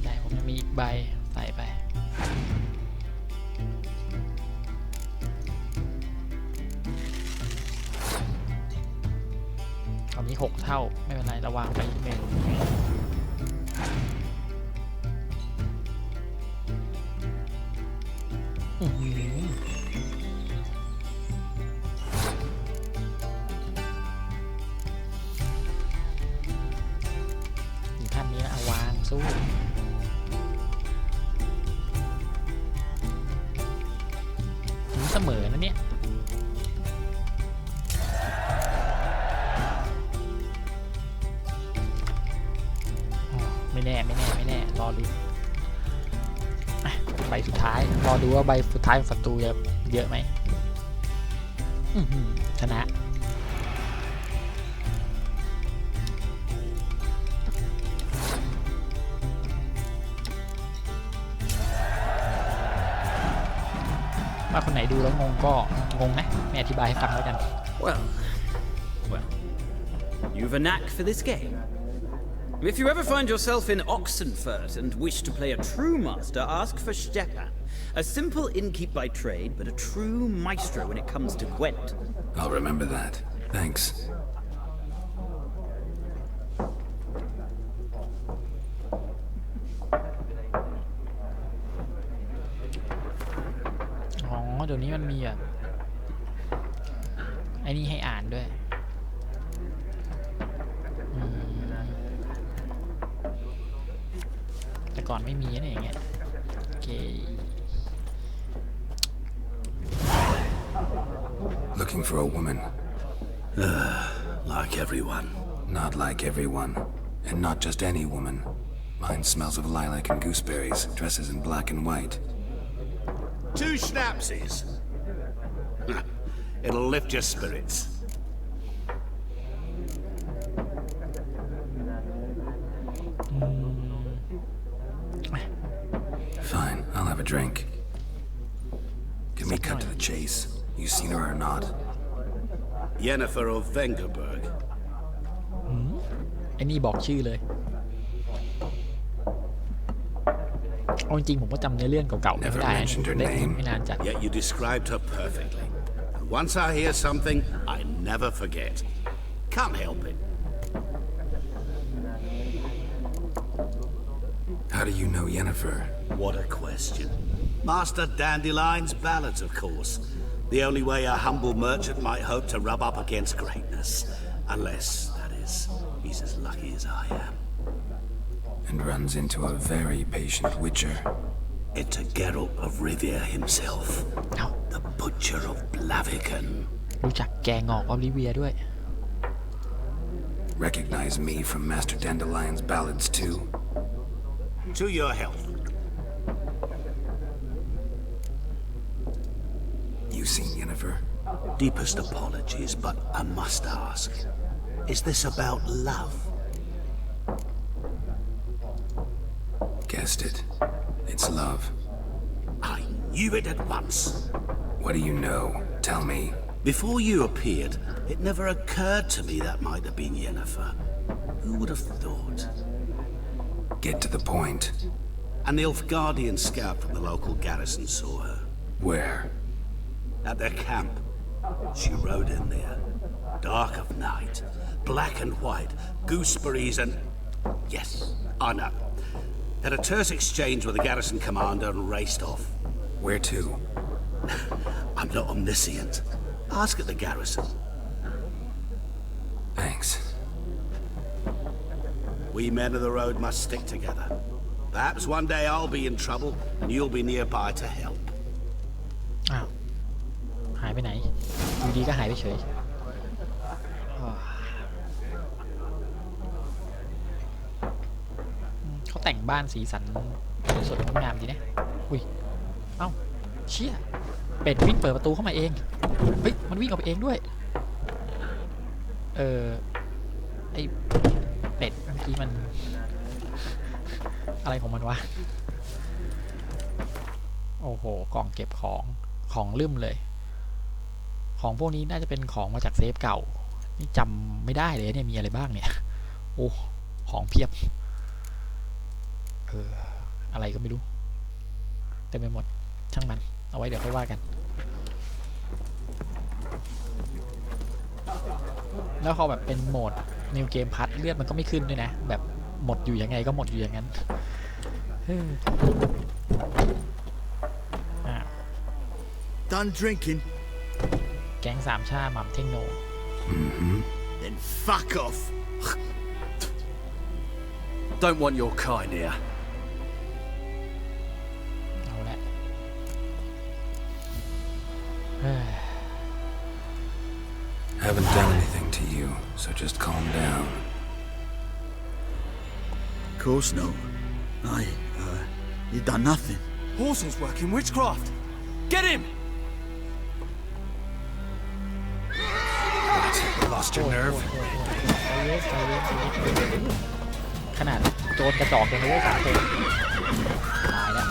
ได้ผมยังมีอีกใบใส่ไปตอนนี้6เท่าไม่เป็นไรระวางไปอีกเมนูท่านนี้นะวางสู้ถึงเสมอนะเนี่ยไม่แน่รอดูใบสุดท้ายรอดูว่าใบสุดท้ายของศัตรูจะเยอะไหมชนะว่าคนไหนดูแล้วงงก็งงนะไม่อธิบายให้ฟังแล้วกัน Well, you've a knack for this game. If you ever find yourself in Oxenfurt and wish to play a true master, ask for Stepan. A simple innkeep by trade, but a true maestro when it comes to Gwent. I'll remember that. Thanks. Oh, เดี๋ยวนี้มันมีแบบไอ้นี่ให้อ่านด้วยแต่ก่อนไม่มีนะอย่างเงี้ยโอเค Looking for a woman. Like everyone. Not like everyone. And not just any woman. Mine smells of lilac and gooseberries, dresses in black and white. 2 schnapsies. It'll lift your spirits. Fine, I'll have a drink. Can we cut to the chase? You seen her or not? Yennefer of Vengerberg. ไอ้นี่บอกชื่อเลยเอาจริงผมก็จำเนื้อเรื่องเก่าๆไม่ได้เล่นไม่นานจัด Yet you described her perfectly. And once I hear something, I never forget. Can't help it. How do you know Yennefer? What a question. Master Dandelion's ballads, of course. The only way a humble merchant might hope to rub up against greatness. Unless, that is, he's as lucky as I am. And runs into a very patient witcher. It's a Geralt of Rivia himself. The Butcher of Blaviken. รู้จักแกงอกออลิเวียด้วย Recognize me from Master Dandelion's ballads too? To your health. You seen Yennefer? Deepest apologies, but I must ask. Is this about love? Guessed it. It's love. I knew it at once. What do you know? Tell me. Before you appeared, it never occurred to me that might have been Yennefer. Who would have thought? Get to the point. An Nilfgaardian scout from the local garrison saw her. Where? At their camp. She rode in there. Dark of night. Black and white. Gooseberries and... Yes, I know. Had a terse exchange with the garrison commander and raced off. Where to? I'm not omniscient. Ask at the garrison. Thanks. We men of the road must stick together. Perhaps one day I'll be in trouble and you'll be nearby to help. อ้าวหายไปไหนอยู่ดีก็หายไปเฉยเขาแต่งบ้านสีสันสดงดงามดีนะอุ้ยเอ้าเชี่ยเป็ดวิ่งเปิดประตูเข้ามาเองเฮ้ยมันวิ่งออกไปเองด้วยไอเป็ดเมื่อกี้มันอะไรของมันวะโอ้โหกล่องเก็บของลืมเลยของพวกนี้น่าจะเป็นของมาจากเซฟเก่านี่จำไม่ได้เลยเนี่ยมีอะไรบ้างเนี่ยโอ้ของเพียบอะไรก็ไม่รู้เต็มไปหมดช่างมันเอาไว้เดี๋ยวค่อยว่ากันแล้วพอแบบเป็นโหมดนิวเกมพัทเลือดมันก็ไม่ขึ้นด้วยนะแบบหมดอยู่ยังไงก็หมดอยู่อย่างนั้นDone drinking. แก๊งสามชาหม่ำเท่งโน Then fuck off. Don't want your kind here. เอาละ Haven't done anything to you, so just calm down. Of course no. You done nothing. Horses working witchcraft. Get him! Lost your nerve? ขนาดโจรกระจอกยังไม่ได้สามคนตายแล้ว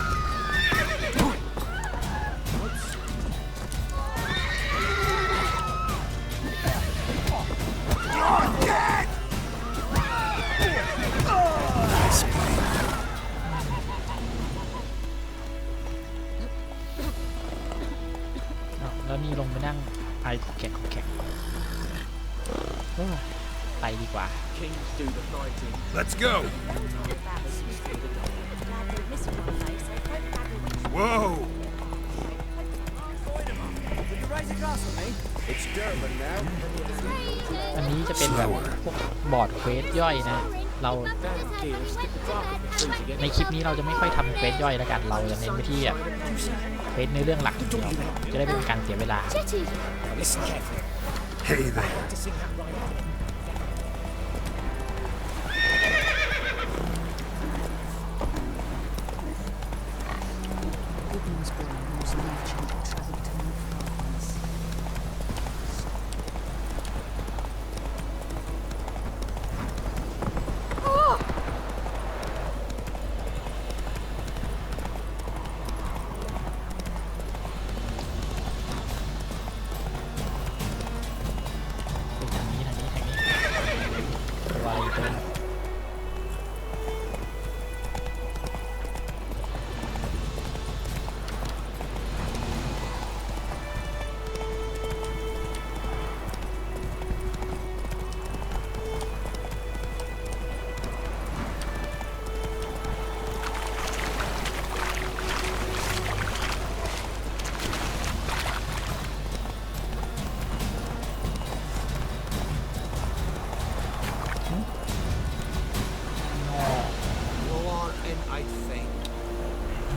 แล้วนี่ลงไปนั่งไอแข็งไปดีกว่า Let's go. Whoa. อันนี้จะเป็นแบบพวกบอร์ดเควสย่อยนะเราในคลิปนี้เราจะไม่ค่อยทำเควสย่อยแล้วกันเราจะเน้นไปที่เควสในเรื่องหลักเราจะได้เป็นการเสียเวลา Hey there.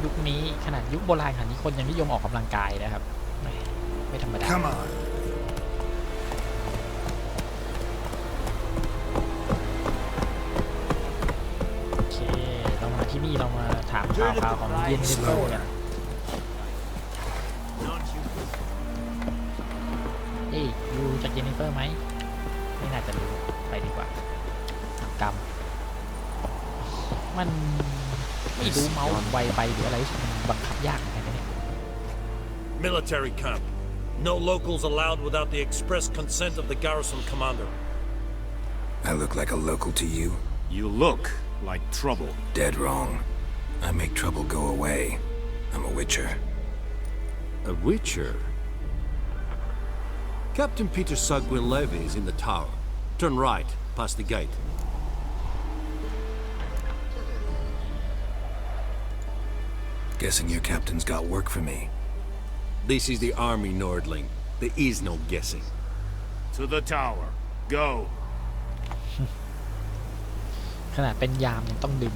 ยุคนี้ขนาดยุคโบราณขนาดนี้คนยังนิยมออกกำลังกายนะครับไม่ธรรมดา าวของเย็นเนเปอร์กันเอ้ยรู้จากเจนนิเฟอร์ไหมไม่น่าจะรู้ไปดีกว่าทำกรรมมันไม่รู้เมาส์ไวไปหรืออะไรบังคับยากเหมือนกันเนี่ย Military camp. No locals allowed without the express consent of the garrison commander. I look like a local to you? You look like trouble. Dead wrong. I make trouble go away. I'm a witcher. A witcher? Captain Peter Sugwin Levy is in the tower. Turn right, past the gate. Guessing your captain's got work for me. This is the army, Nordling. There is no guessing. To the tower. Go. ขนาดเป็นยามยังต้องดึง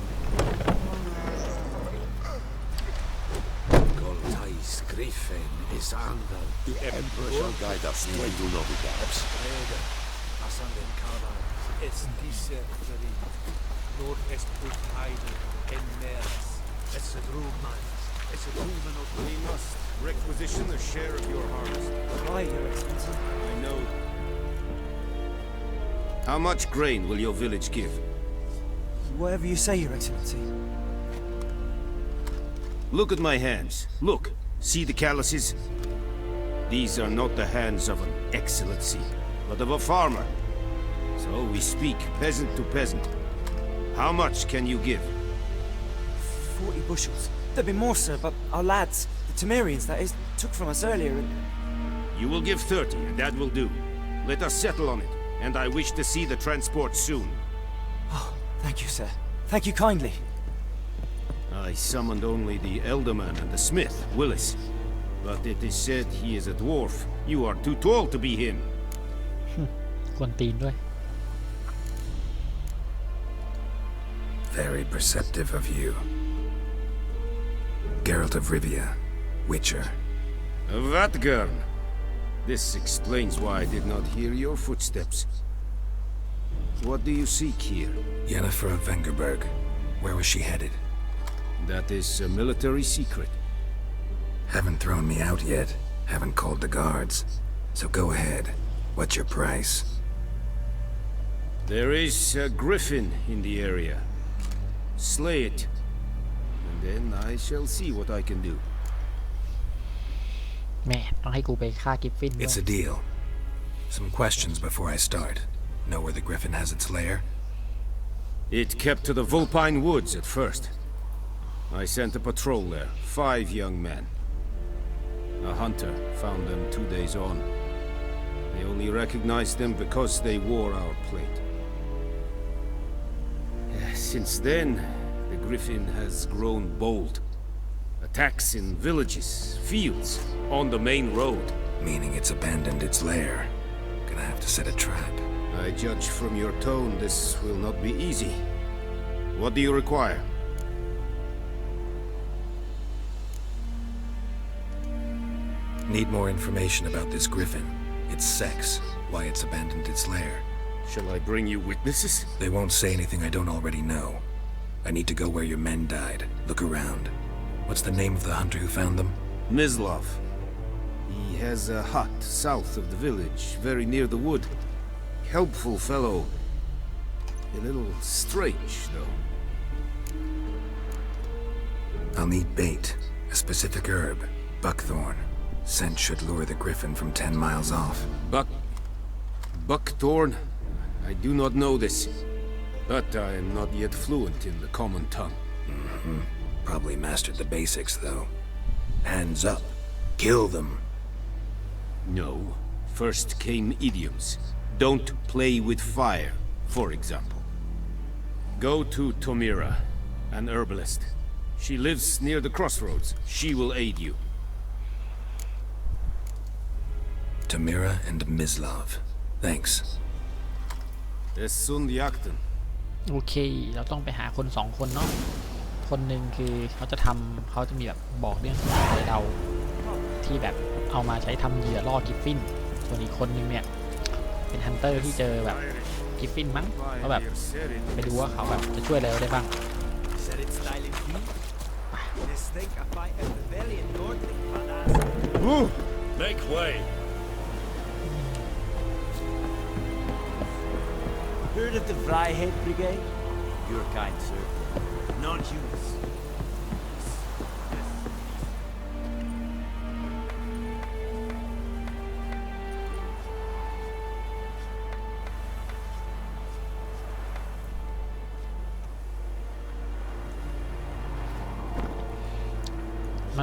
Goltais Griffin is under. The Emperor shall guide us when you know the gaps. Es diese Ferin, nur es Heide en Meeres. Es Ruhmann, es Ruhmann of we must requisition a share of your harvest. Aye, Your Excellency. I know. How much grain will your village give? Whatever you say, Your Excellency. Look at my hands. Look. See the calluses? These are not the hands of an excellency, but of a farmer. So we speak peasant to peasant. How much can you give? 40 bushels. There'd be more, sir, but our lads, the Temerians, that is, took from us earlier and... You will give 30, and that will do. Let us settle on it, and I wish to see the transport soon. Oh, thank you, sir. Thank you kindly. I summoned only the elderman and the smith, Willis. But it is said he is a dwarf. You are too tall to be him. กวนตีนด้วย Very perceptive of you. Geralt of Rivia, Witcher. Vatgern! This explains why I did not hear your footsteps. What do you seek here? Yennefer of Vengerberg. Where was she headed? That is a military secret. Haven't thrown me out yet. Haven't called the guards. So go ahead. What's your price? There is a griffin in the area. Slay it. And then I shall see what I can do. แม่ต้องให้กูไปฆ่ากิฟฟินด้วย It's a deal. Some questions before I start. Know where the griffin has its lair? It kept to the Vulpine Woods at first. I sent a patrol there, 5 young men. A hunter found them 2 days on. They only recognized them because they wore our plate. Since then, the griffin has grown bold. Attacks in villages, fields, on the main road. Meaning it's abandoned its lair. Gonna have to set a trap. I judge from your tone this will not be easy. What do you require? Need more information about this griffin. Its sex, why it's abandoned its lair. Shall I bring you witnesses? They won't say anything I don't already know. I need to go where your men died. Look around. What's the name of the hunter who found them? Mislov. He has a hut south of the village, very near the wood. Helpful fellow. A little strange, though. I'll need bait, a specific herb, buckthorn. Scent should lure the griffin from 10 miles off. Buckthorn? I do not know this. But I am not yet fluent in the common tongue. Probably mastered the basics, though. Hands up. Kill them. No. First came idioms. Don't play with fire, for example. Go to Tomira, an herbalist. She lives near the crossroads. She will aid you. Tomira and Mislav. Thanks. Es sind Jagden. โอเคเราต้องไปหาคน2 คนเนาะคนหนึ่งคือเขาจะมีแบบบอกเรื่องสายเดาที่แบบเอามาใช้ทำเหยื่อล่อกิฟฟินส่วนอีกคนนึงเนี่ยเป็นฮันเตอร์ที่เจอแบบกิฟฟินมั้งเขาแบบไปดูว่าเขาแบบจะช่วยอะไรได้บ้าง This think I fight at the valley in North. Woo! Make way. Heard of the Fryhead Brigade? Your kind, sir. Non-humans.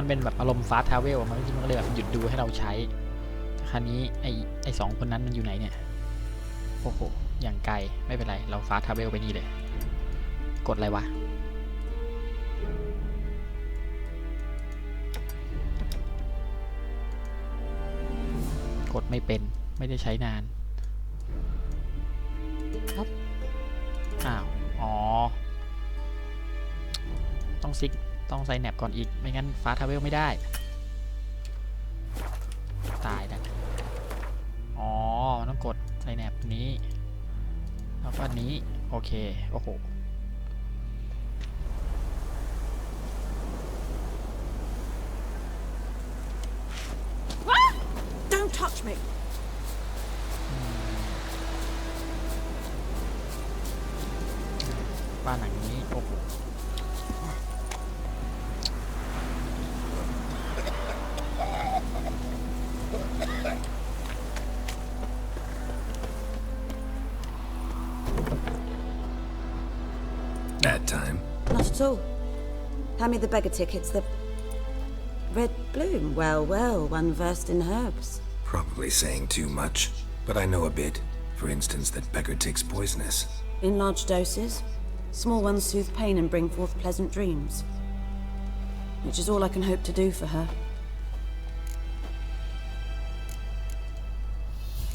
มันเป็นแบบอารมณ์ฟาสต์ทราเวลมันก็เลยแบบหยุดดูให้เราใช้คราวนี้ไอ้สองคนนั้นมันอยู่ไหนเนี่ยโอ้โหอย่างไกลไม่เป็นไรเราฟาสต์ทราเวลไปนี่เลยกดอะไรวะกดไม่เป็นไม่ได้ใช้นานครับอ้าวอ๋อต้องใส่แหนบก่อนอีกไม่งั้นฟาสต์ทราเวลไม่ได้ตายแล้วอ๋อต้องกดใส่แหนบนี้แล้วก็อันนี้โอเคโอ้โห Don't touch me. บ้านหลังนี้โอ้โหBad time. Not at all. Hand me the beggar tickets. The red bloom. Well, well, one versed in herbs. Probably saying too much, but I know a bit. For instance, that beggar tick's poisonous. In large doses. Small ones soothe pain and bring forth pleasant dreams. Which is all I can hope to do for her.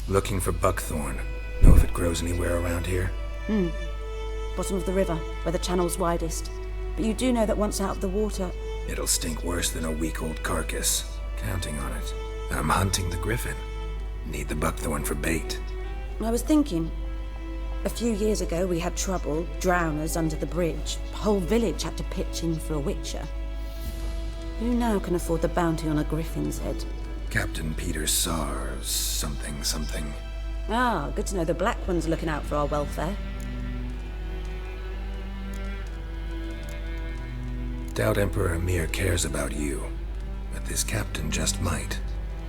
Looking for buckthorn. Know if it grows anywhere around here? Bottom of the river, where the channel's widest. But you do know that once out of the water... It'll stink worse than a week-old carcass. Counting on it. I'm hunting the griffin. Need the buckthorn for bait. I was thinking... A few years ago we had trouble, drowners under the bridge. The whole village had to pitch in for a witcher. Who now can afford the bounty on a griffin's head? Captain Peter Sars, something. Ah, good to know the Black One's looking out for our welfare. Doubt Emperor Emir cares about you, but this captain just might.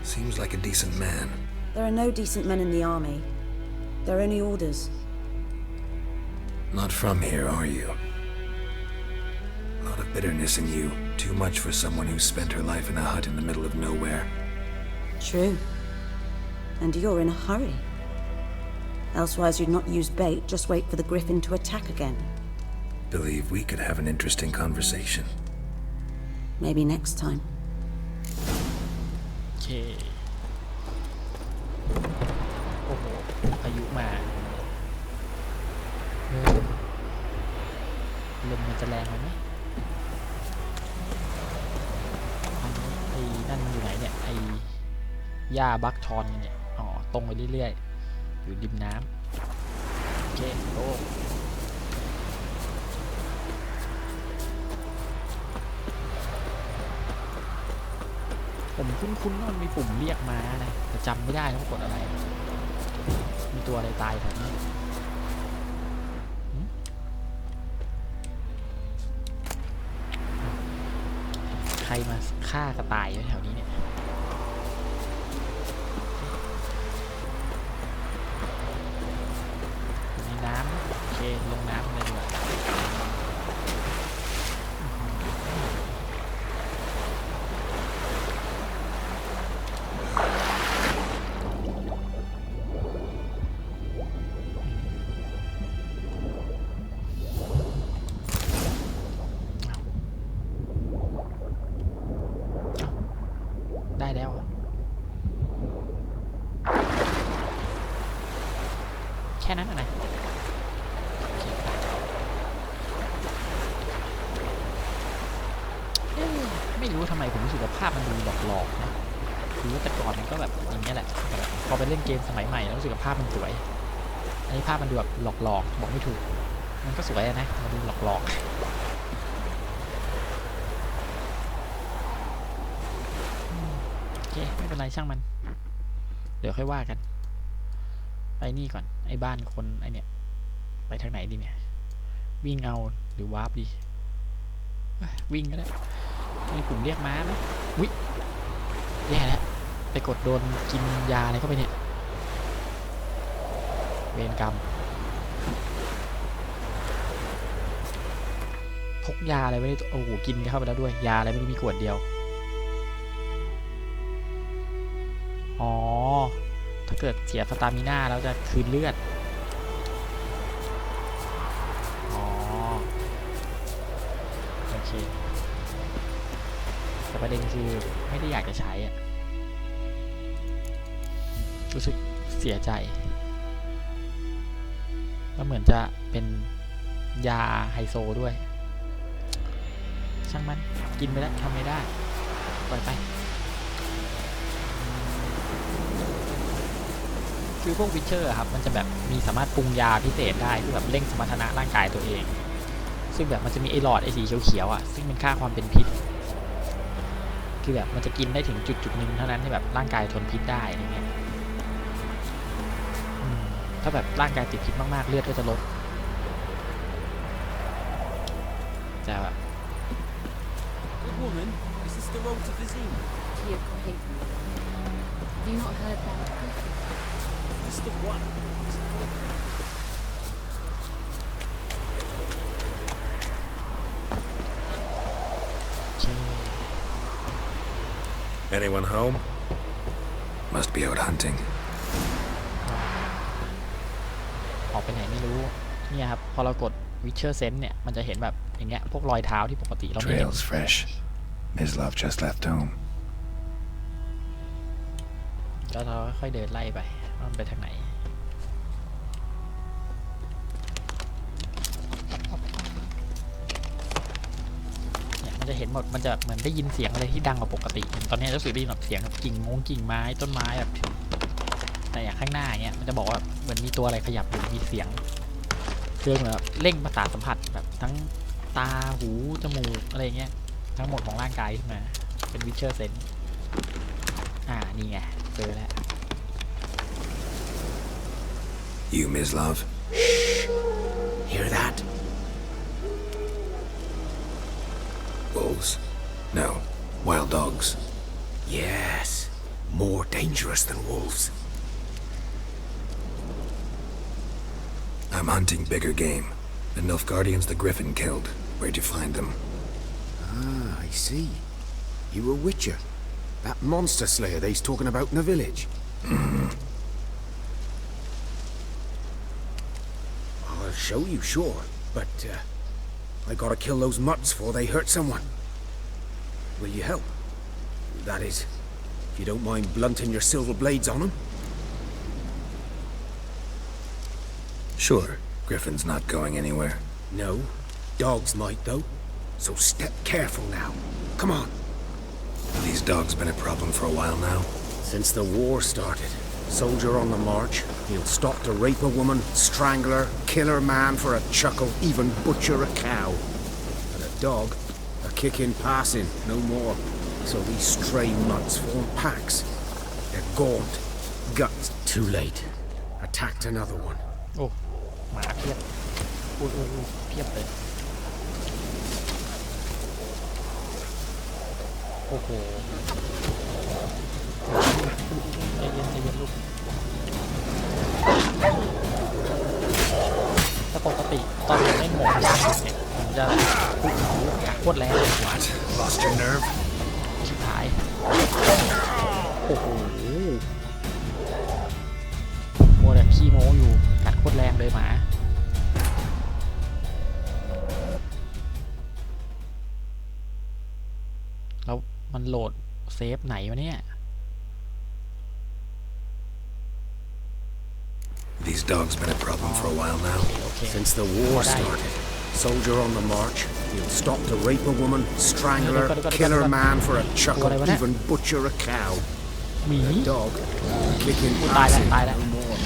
Seems like a decent man. There are no decent men in the army. They're only orders. Not from here, are you? A lot of bitterness in you. Too much for someone who spent her life in a hut in the middle of nowhere. True. And you're in a hurry. Elsewise you'd not use bait, just wait for the griffin to attack again. Believe we could have an interesting conversation. Maybe next time. Okay. โอ้โหพายุมาลมมันจะแรงไหมไอ้นั่นอยู่ไหนเนี่ยไอ้หญ้าบักทอนเนี่ยอ๋อตรงไปเรื่อยๆอยู่ริมน้ำโอเคโอ้ผมคุ้นๆว่ามันมีปุ่มเรียกม้านะแต่จำไม่ได้ว่ากดอะไรมีตัวอะไรตายแถวนี้ใครมาฆ่ากระต่ายไว้แถวนี้เนี่ยในน้ำโอเคลงน้ำเลยดีกว่าได้แล้วแค่นั้นอะไรไม่รู้ทำไมผมรู้สึกว่าภาพมันดูหลอกๆนะคือว่าแต่ก่อนมันก็แบบอย่างเงี้ยแหละพอไปเล่นเกมสมัยใหม่แล้วรู้สึกว่าภาพมันสวยอันนี้ภาพมันดูแบบหลอกๆบอกไม่ถูกมันก็สวยนะมันดูหลอกๆ เคไม่เป็นไรช่างมันเดี๋ยวค่อยว่ากันไปนี่ก่อนไอ้บ้านคนไอ้เนี่ยไปทางไหนดีเนี่ยวิ่งเอาหรือวาร์ปดีวิ่งก็ได้มีปุ่มเรียกม้าไหมวิแย่แล้วไปกดโดนกินยาอะไรเข้าไปเนี่ยเวรกรรมพกยาอะไรไว้ในตัวโอ้โหกินเข้าไปแล้วด้วยยาอะไรไม่รู้มีขวดเดียวอ๋อถ้าเกิดเสียสตามิน่าแล้วจะคืนเลือดอ๋อโอเคแต่ประเด็นคือไม่ได้อยากจะใช้อะรู้สึกเสียใจแล้วเหมือนจะเป็นยาไฮโซด้วยช่างมันกินไปแล้วทำไม่ได้ปล่อยไปคือพวกวิชเชอร์ครับมันจะแบบมีสามารถปรุงยาพิเศษได้ที่แบบเร่งสมรรถนะร่างกายตัวเองซึ่งแบบมันจะมีไอหลอดไอสีเขียวๆอ่ะซึ่งเป็นค่าความเป็นพิษคือแบบมันจะกินได้ถึงจุดหนึ่งเท่านั้นที่แบบร่างกายทนพิษได้อะไรเงี้ยถ้าแบบร่างกายติดพิษมากๆเลือดก็จะลดจะแบบ Good woman, is this the road to Vizine? Dear Grave, have you not heard that? Is the what? Anyone home? Must be out hunting. ออกไปไหนไม่รู้เนี่ยครับพอเรากด Witcher Sense เนี่ยมันจะเห็นแบบอย่างเงี้ยพวกรอยเท้าที่ปกติเราไม่เห็น Trail's fresh. Mislav just left home. แล้วเราค่อยเดินไล่ไปว่ามันไปทางไหนเนี่ยมันจะเห็นหมดมันจะเหมือนได้ยินเสียงอะไรที่ดังกว่าปกติตอนนี้รู้สึกได้ยินแบบเสียงแบบกิ่งไม้ต้นไม้แบบแต่อย่างข้างหน้าเงี้ยมันจะบอกว่าเหมือนมีตัวอะไรขยับอยู่มีเสียงคือเหมือนแบบเร่งประสาทสัมผัสแบบทั้งตาหูจมูกอะไรเงี้ยทั้งหมดของร่างกายขึ้นมาเป็นวิชเชอร์เซนนี่ไงเจอแล้ว You, Mislav? Hear that? Wolves? No, wild dogs. Yes, more dangerous than wolves. I'm hunting bigger game. The Nilfgaardians the Griffin killed. Where'd you find them? Ah, I see. You a witcher. That monster slayer they's talking about in the village. I'll show you, sure. But, I gotta kill those mutts before they hurt someone. Will you help? That is, if you don't mind blunting your silver blades on them. Sure, Griffin's not going anywhere. No, dogs might though. So step careful now. Come on. These dogs been a problem for a while now? Since the war started. Soldier on the march, he'll stop to rape a woman, strangle her, kill her man for a chuckle, even butcher a cow. And a dog, a kick-in passing, no more. So these stray mutts form packs. They're gaunt, guts. Too late. Attacked another one. โอ้หมาเพียบเพียบเลยโอ้โหใจเย็นลูกถ้าปกติตอนเล่นหมดเนี่ยผมจะโคตรแรงเลย Lost your nerve? ชิบหายโอ้โหมัวแต่ขี้โม้อยู่กัดโคตรแรงเลยหมาแล้วมันโหลดเซฟไหนวะเนี่ย These dogs been a problem for a while now? Since the war started. Soldier on the march, he'll stop to rape a woman, strangle her, kill her man for a chuckle, even butcher a cow. A dog, kicking passing, no more.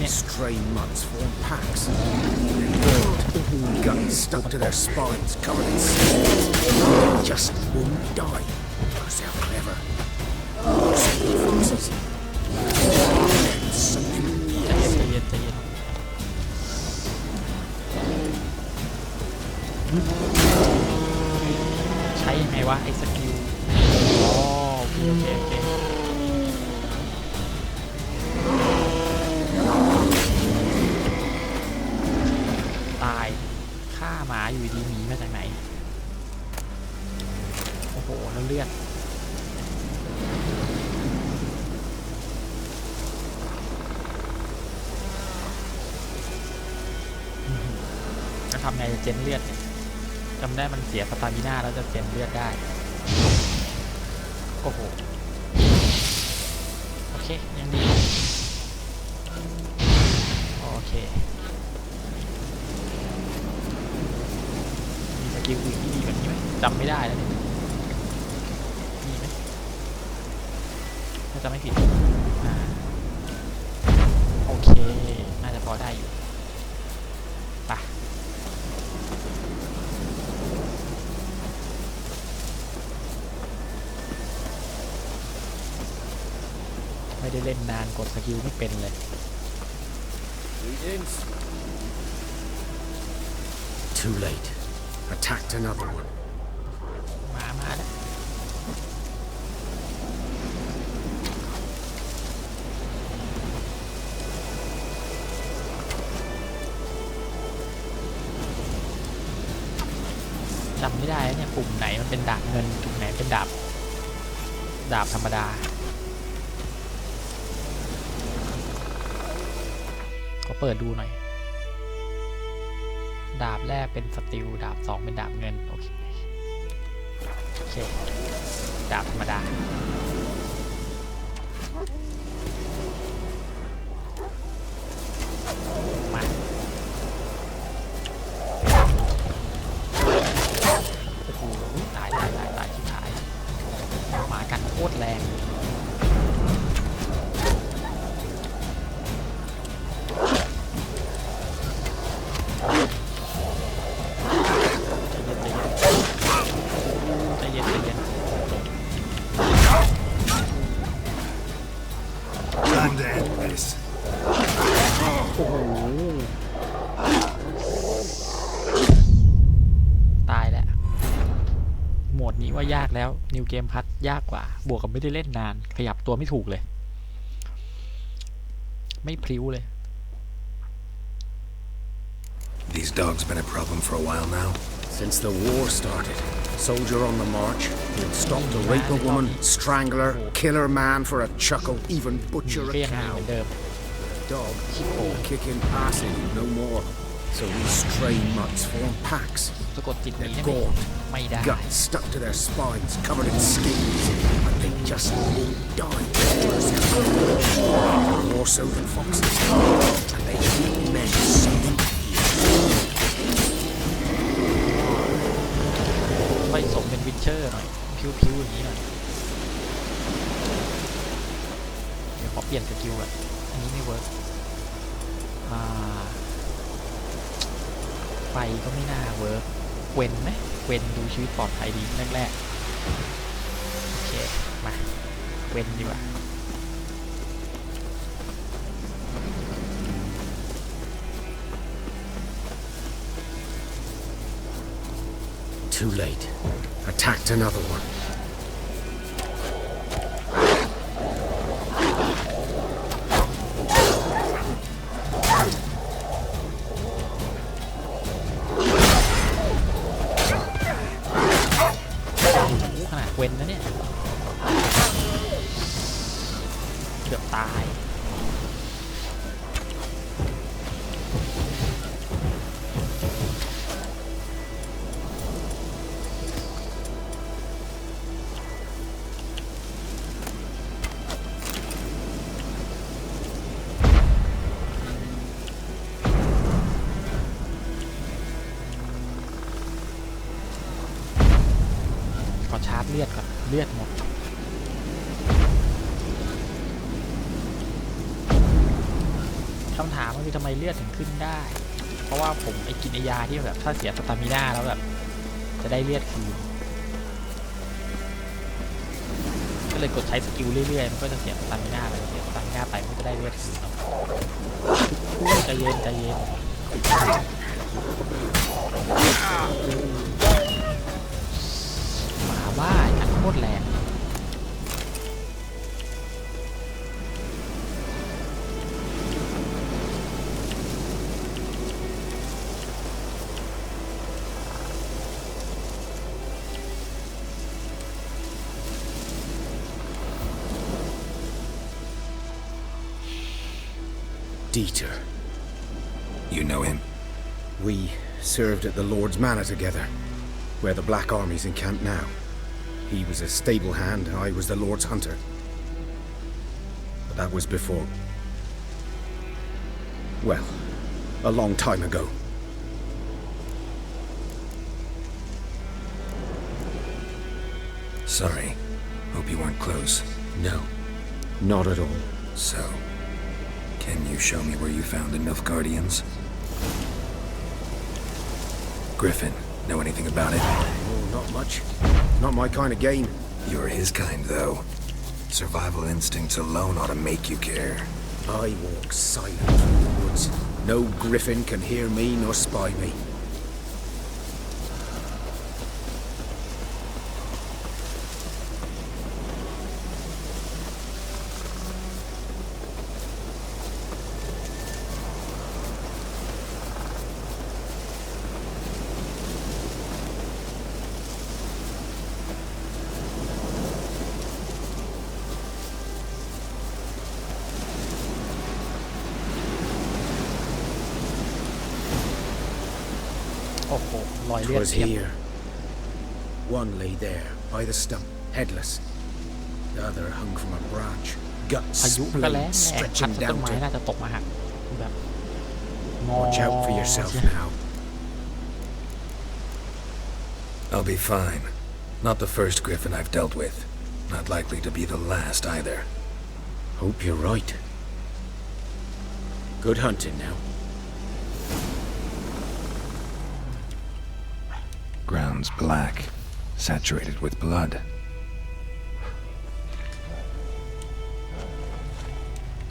Stray mutts form packs. Guns stuck to their spines, covered in skin. Just won't die, because they're clever. ใช้ยังไงวะไอ้สกิลอ๋อโอเคตายฆ่าหมาอยู่ดีหนีมาจากไหนโอ้โหแล้วเลือดจะทำไงจะเจนเลือดจำได้มันเสียสตามิน่าแล้วจะเจนเลือดได้โอ้โหโอเคยังดีโอเคมีสกิลอื่นที่ดีแบบนี้ไหมจำไม่ได้แล้วเนี่ยมีไหมถ้าจำไม่ผิดโอเคน่าจะพอได้อยู่ไปไม่ได้เล่นนานกดสกิลไม่เป็นเลย Too late. Attacked another one. มาแล้วจำไม่ได้เนี่ยปุ่มไหนมันเป็นดาบเงินปุ่มไหนเป็นดาบธรรมดาก็เปิดดูหน่อยดาบแรกเป็นสติลดาบ2เป็นดาบเงินโอเคดาบธรรมดามาโอ้โหตายชิบหายหมากัดโคตรแรงตายแล้วโหมดนี้ว่ายากแล้วนิวเกมพัทยากกว่าบวกกับไม่ได้เล่นนานขยับตัวไม่ถูกเลยไม่พริ้วเลย These dogs been a problem for a while now. Since the war started, soldier on the march, he'll stop to rape a woman, strangle her, kill her man for a chuckle, even butcher a cow. Dog, kicking ass in no more. So these stray mutts form packs. They're gaunt, guts stuck to their spines, covered in skins, and they just won't die. More so than foxes, and they eat men seeing. ไปสมเป็นวิชเชอร์หน่อยพิ้วๆอย่างนี้หน่อยเดี๋ยวขอเปลี่ยนสกิลอ่ะอันนี้ไม่เวิร์กไฟก็ไม่น่าเวิร์กเว้นไหมเว้นดูชีวิตปลอดภัยดีแรกๆโอเคมาเว้นดีกว่า Too late. Attacked another one. Quên đó nè. เกือบตายขอชาร์จเลือดก่อนเลือดหมดคำถามก็คือทำไมเลือดถึงขึ้นได้เพราะว่าผมไอ้กินยาที่แบบถ้าเสียสตามิน่าแล้วแบบจะได้เลือดคืนก็ เลยกดใช้สกิลเรื่อยๆมันก็จะเสียสตามิน่าเลยเสียสตามิน่าไปมันก็ได้เลือดคืนเนาะใจเย็นใจเย็นหมาบ้าอันโคตรแรงDieter. You know him? We served at the Lord's Manor together, where the Black Army's encamped now. He was a stable hand, I was the Lord's hunter. But that was before... well, a long time ago. Sorry. Hope you weren't close. No, not at all. So, can you show me where you found the Nilfgaardians? Griffin, know anything about it? Oh, not much. Not my kind of game. You're his kind, though. Survival instincts alone ought to make you care. I walk silent through the woods. No griffin can hear me nor spy me. Was here. One lay there, by the stump, headless. The other hung from a branch, guts splayed, stretching down to... Watch out for yourself now. I'll be fine. Not the first griffin I've dealt with. Not likely to be the last either. Hope you're right. Good hunting now. Ground's black, saturated with blood.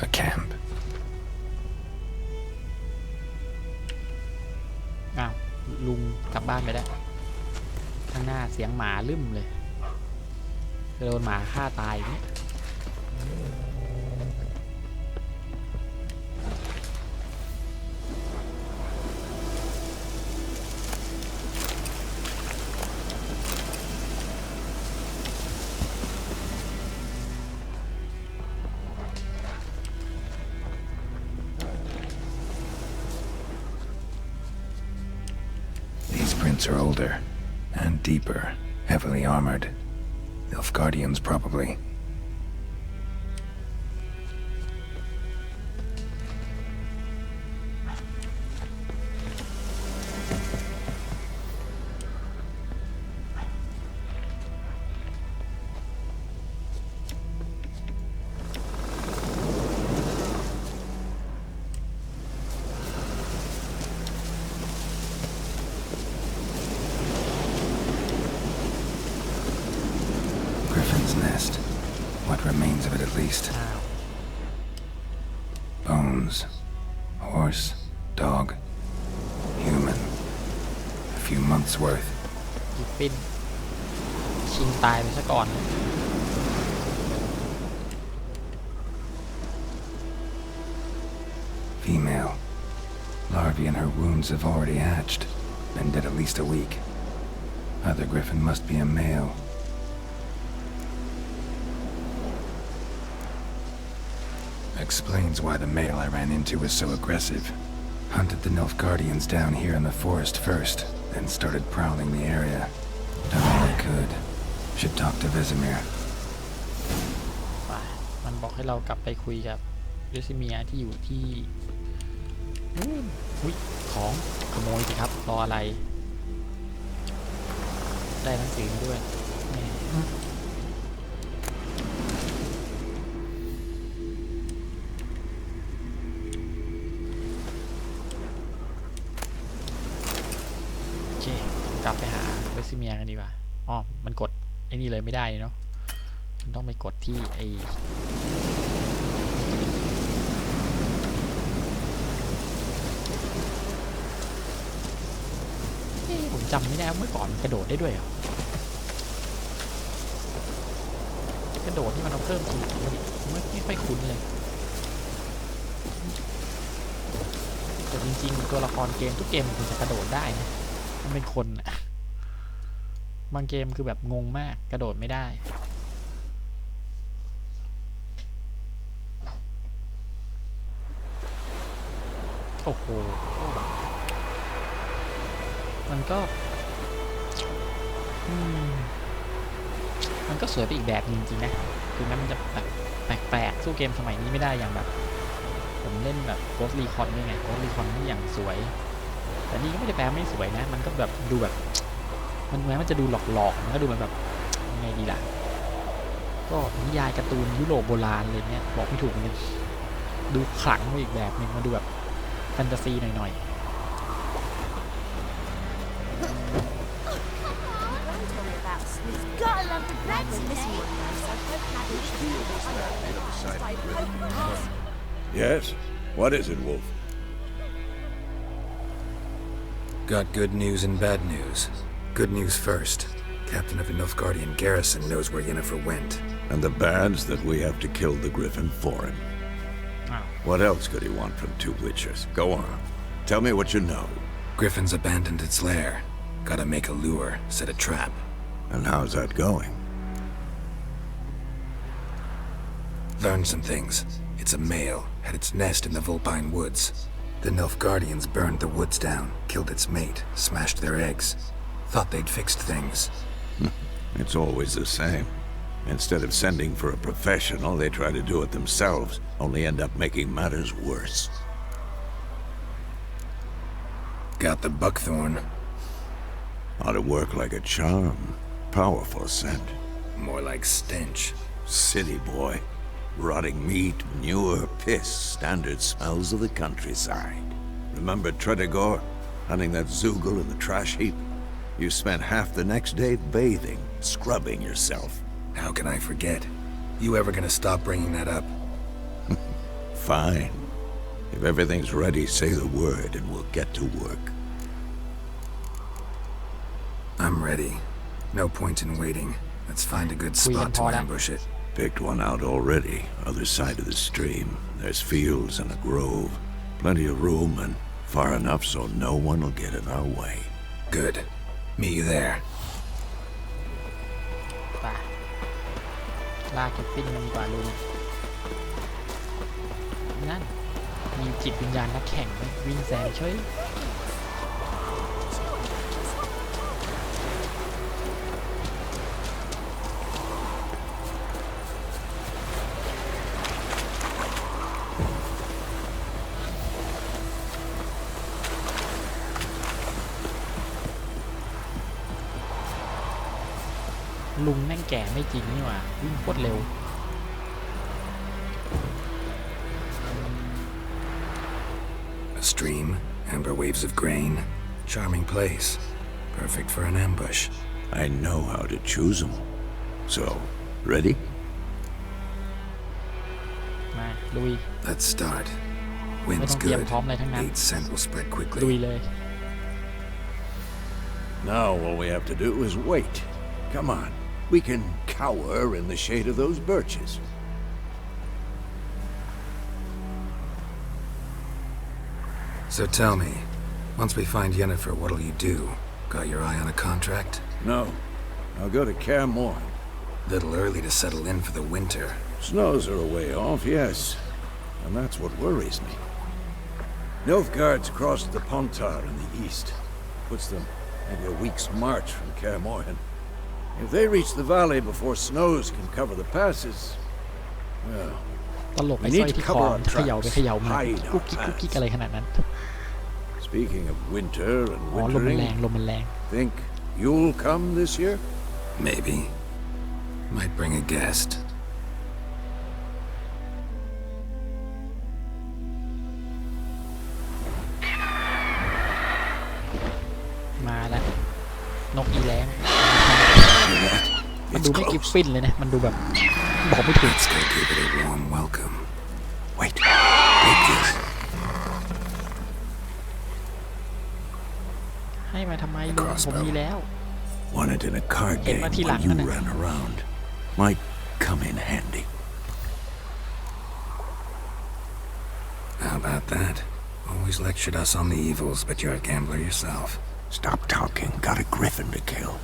A camp. อ้าวลุงกลับบ้านไปได้ข้างหน้าเสียงหมาลืมเลยโดนหมาฆ่าตายเนี่ยAre older and deeper, heavily armored. Nilfgaardians, probably. Nest. What remains of it, at least. Bones. Horse. Dog. Human. A few months' worth. ปิ้นชิงตายไปซะก่อน Female. Larvae in her wounds have already hatched. Been dead at least a week. Other griffin must be a male. Explains why the male I ran into was so aggressive. Hunted the Nilfgaardians down here in the forest first, then started prowling the area. Done all I could. Should talk to Vesemir. มันบอกให้เรากลับไปคุยกับเวสเมียที่อยู่ที่ของขโมยสิครับรออะไรได้หนังสือมาด้วย กลับไปหาเวสเมียกันดีกว่าอ๋อมันกดไอ้นี่เลยไม่ได้เนาะ ต้องไปกดที่ไอผมจำไม่ได้เมื่อก่อนกระโดดได้ด้วยเหรอกระโดดที่มันเอาเพิ่มทีไม่ค่อยคุ้นเลยแต่จริงๆตัวละครเกมทุกเกมมันจะกระโดดได้นะมันเป็นคนอะบางเกมคือแบบงงมากกระโดดไม่ได้โอ้โหมันก็สวยไปอีกแบบจริงๆนะคือนั้นมันจะแบบแปลกๆสู้เกมสมัยนี้ไม่ได้อย่างแบบผมเล่นแบบ Ghost Recon ด้วยไง Ghost Recon นี่อย่างสวยแต่นี่ก็ไม่ได้แปลไม่สวยนะมันก็แบบดูแบบมันแม้มันจะดูหลอกๆมันก็ดูแบบยังไงดีล่ะก็นิยายการ์ตูนยุโรปโบราณเลยเนี่ยบอกไม่ถูกเหมือนกันดูขลังไปอีกแบบนึงมาดูแบบแฟนตาซีหน่อยๆYes? What is it, Wolf? Got good news and bad news. Good news first. Captain of the Nilfgaardian garrison knows where Yennefer went. And the bad's that we have to kill the Griffin for him. What else could he want from two Witchers? Go on. Tell me what you know. Griffin's abandoned its lair. Gotta make a lure, set a trap. And how's that going? Learned some things. It's a male, had its nest in the Vulpine Woods. The Nilfgaardians burned the woods down, killed its mate, smashed their eggs. Thought they'd fixed things. It's always the same. Instead of sending for a professional, they try to do it themselves, only end up making matters worse. Got the buckthorn. Ought to work like a charm. Powerful scent. More like stench. City boy. Rotting meat, manure, piss, standard smells of the countryside. Remember Tredegor? Hunting that Zoogle in the trash heap? You spent half the next day bathing, scrubbing yourself. How can I forget? You ever gonna stop bringing that up? Fine. If everything's ready, say the word and we'll get to work. I'm ready. No point in waiting. Let's find a good spot to ambush it. Picked one out already, other side of the stream. There's fields and a grove. Plenty of room and far enough so no one will get in our way. Good. Meet you there. ไปล่าเก็บฟิ้งมันดีกว่าลุงนั่นมีจิตวิญญาณนักแข่งวิ่งแซงช่วยลุงแม่งแก่ไม่จริงนี่หว่าวิ่งโคตรเร็ว A stream, amber waves of grain. Charming place. Perfect for an ambush. I know how to choose them. So, ready? มาลุย Let's start. ไม่ Wind's ต้องเตรียม good. พร้อมอะไรทั้งนั้น Aid scent will spread ลุย quickly. เลย Now all we have to do is wait. Come on. We can cower in the shade of those birches. So tell me, once we find Yennefer, what'll you do? Got your eye on a contract? No. I'll go to Kaer Morhen. Little early to settle in for the winter. Snows are a way off, yes. And that's what worries me. Nilfgaard's across the Pontar in the east. Puts them maybe a week's march from Kaer Morhen. If they reach the valley before snows can cover the passes, well, ตลกไอ้สร้อยที่คอมันเขย่าไปเขย่ามากุ๊กกิ๊กกุ๊กกิ๊กอะไรขนาดนั้น Speaking of winter and อ๋อลมมัน wintering, แรงลมมันแรง think you'll come this year? Maybe. Might bring a guest. มาแล้วนกอีแรงมัน มันดูไม่กิฟฟินเลยนะมันดูแบบบอกไม่ถูก ให้มาทำไมลุงผมมีแล้ว Wanted in a card game when you ran around. Might come in handy. How about that? Always lectured us on the evils, but you're a gambler yourself. Stop talking. Got a griffin to kill.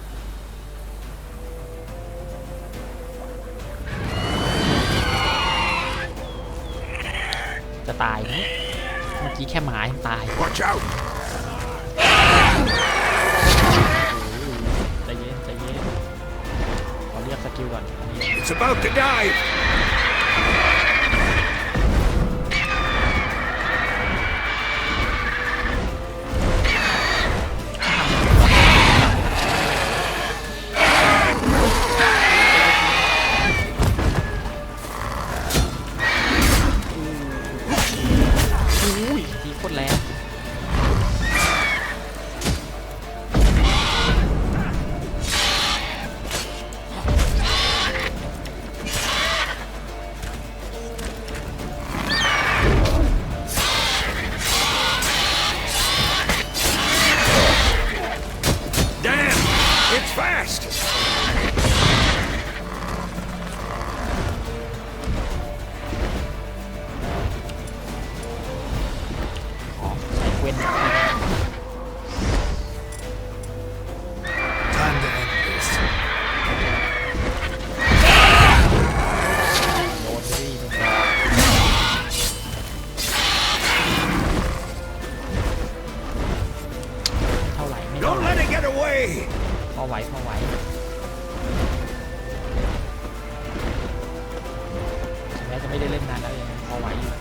จะตายไหมเมื่อกี้แค่หมายังตาย Watch out! ใจเย็นใจเย็นขอเรียกสกิลก่อน It's about to dive! พอไหวถึงแม้จะไม่ได้เล่นนานแล้วยังพอไหวอยู่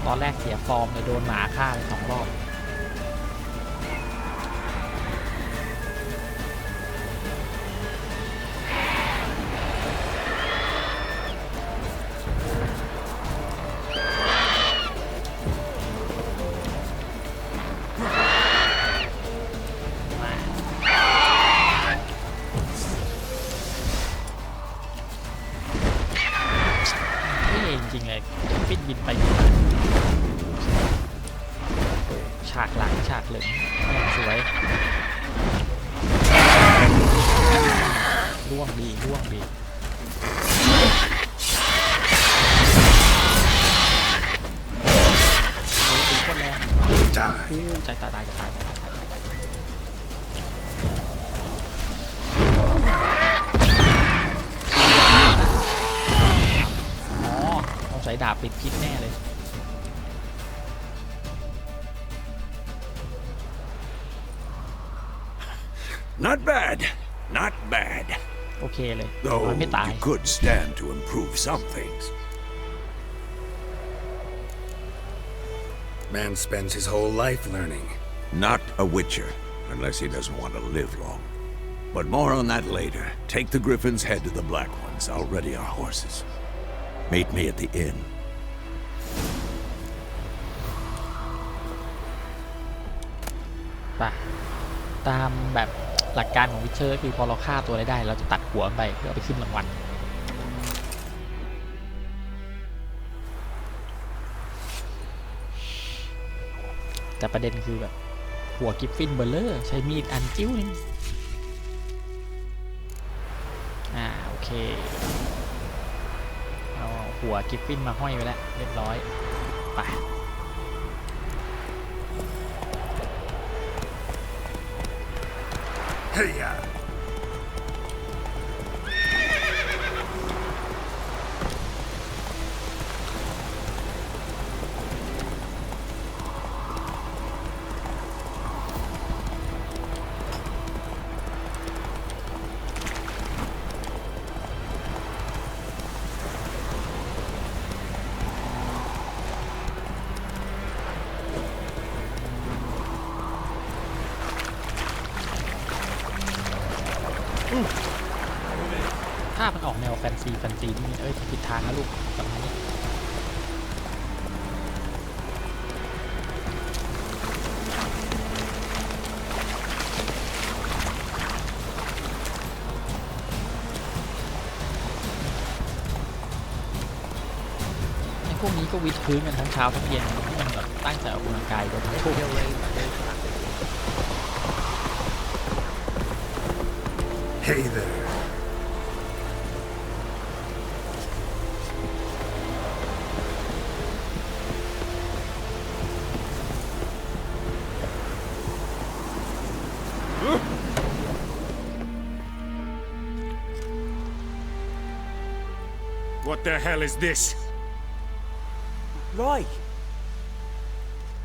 ตอนแรกเสียฟอร์มเลยโดนหมาฆ่าไป2 รอบจริงเลยปิดบินไปฉากหลังฉากเหลืองสวยร่วงดีคนแรงใจตายใส่ดาบปิดพิษแน่เลย Not bad. Not bad. โอเคเลย Though ไม่ตาย you could stand to improve some things. Man spends his whole life learning. Not a witcher, unless he doesn't want to live long. But more on that later. Take the Griffin's head to the Black Ones. I'll ready our horses. Meet me at the inn. ป่ะตามแบบหลักการของวิเชอร์คือพอเราฆ่าตัวได้เราจะตัดหัวไปเพื่อไปขึ้นรางวัลแต่ประเด็นคือแบบหัวกิฟฟินเบลเลอร์ใช้มีดอันจิ้วนึงโอเคเอาหัวกิฟฟินมาห้อยไว้แล้วเรียบร้อยไปHey-ya!ถ้ามันออกแนวแฟนซีนี่ผิดทางนะลูกแบบนี้ พวกนี้ก็วิดพื้นกันทั้งเช้าทั้งเย็นที่มันแบบตั้งใจออกกำลังกายโดยทั้งทุกHey there. What the hell is this? Right.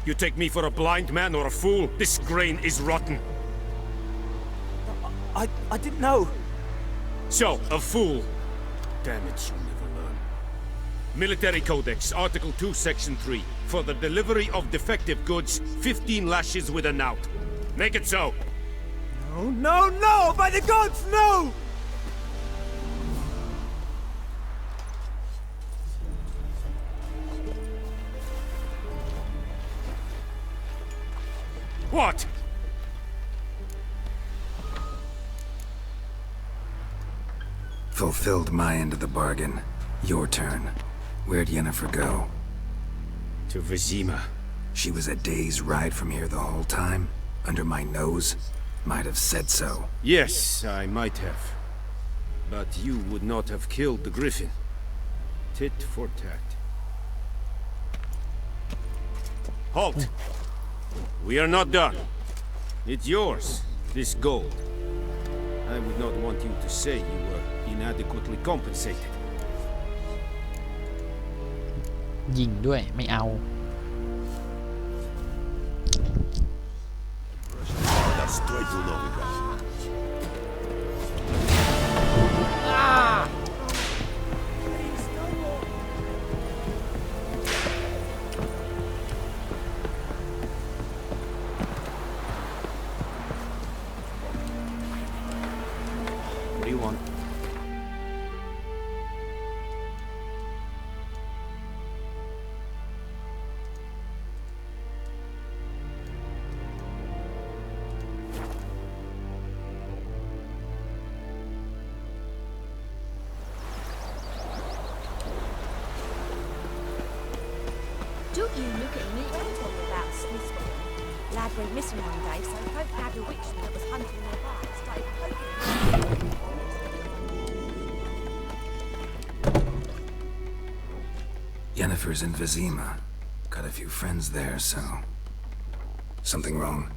You take me for a blind man or a fool? This grain is rotten. I didn't know. So, a fool. Damn it, you'll never learn. Military Codex, Article 2, Section 3. For the delivery of defective goods, 15 lashes with a knout. Make it so. No, no, no! By the gods, no! What? Fulfilled my end of the bargain. Your turn. Where'd Yennefer go? To Vizima. She was a day's ride from here the whole time? Under my nose? Might have said so. Yes, I might have. But you would not have killed the griffin. Tit for tat. Halt! We are not done. It's yours, this gold. I would not want you to say you were inadequately compensated. ยิงด้วยไม่เอา What do you want? Don't you look at me. Don't tell me about SnIZnO. Lad went missing one day, so folk nabbed a witchman that was hunting nearby. Started poking. Yennefer's in Vizima. Got a few friends there, so... Something wrong?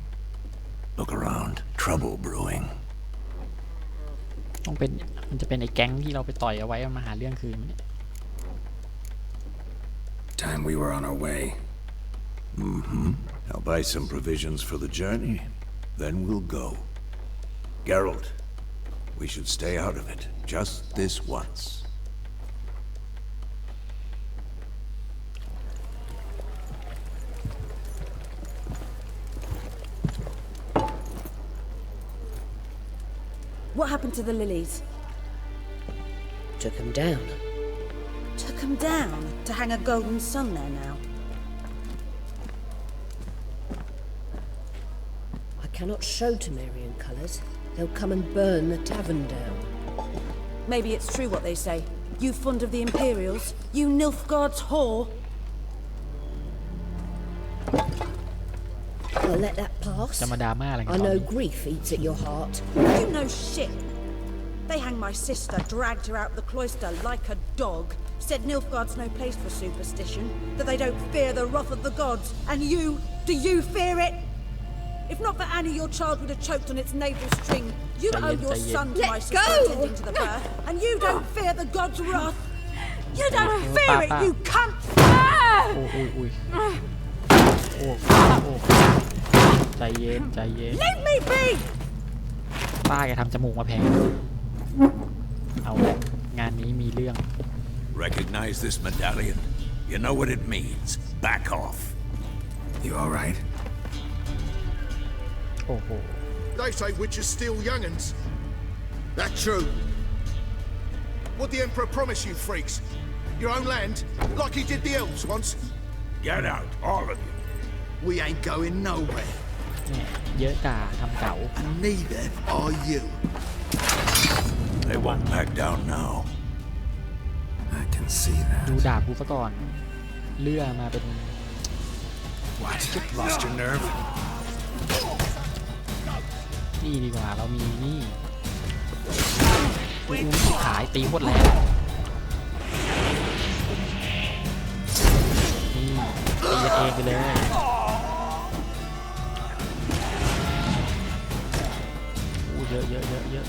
Look around. Trouble brewing. ต้องเป็นมันจะเป็นไอ้แก๊งที่เราไปต่อยเอาไว้มาหาเรื่องคืนมันเนี่ย Time we were on our way. I'll buy some provisions for the journey. Then we'll go. Geralt, we should stay out of it. Just this once. What happened to the lilies? Took him down. Took them down to hang a golden sun there now. I cannot show Temerian colours. They'll come and burn the tavern down. Maybe it's true what they say. You fond of the Imperials? You Nilfgaard's whore? I'll let that pass. จะมาดราม่าอะไรกัน I ตอน know นี้ grief eats at your heart. You know shit. They hanged my sister, dragged her out of the cloister like a dog. Said Nilfgaard's no place for superstition, that they don't fear the wrath of the gods. And you, do you fear it? If not for Annie, your child would have choked on its navel string. You owe your son to my sister attending to the birth, and you don't fear the gods' wrath. You don't fear it, you cunt! โอ้ใจเย็นใจเย็น Leave me be! ป้าแกทำจมูกมาแพงเอางานนี้มีเรื่อง Recognize this medallion? You know what it means. Back off. You alright? โอ้โห They say witches steal young'uns. That true? What the Emperor promise you, freaks? Your own land, like he did the elves once? Get out, all of you. We ain't going nowhere. เนี่ยเยอะกาทำเก๋า And neither are you. They won't back down now. I can see that. ดูดาบกูซะก่อน เลื่อมาเป็น What? Lost your nerve? นี่ดีกว่าเรามีนี่ขายตีโคตรแรงนี่ตีกันเองไปเลยเยอะ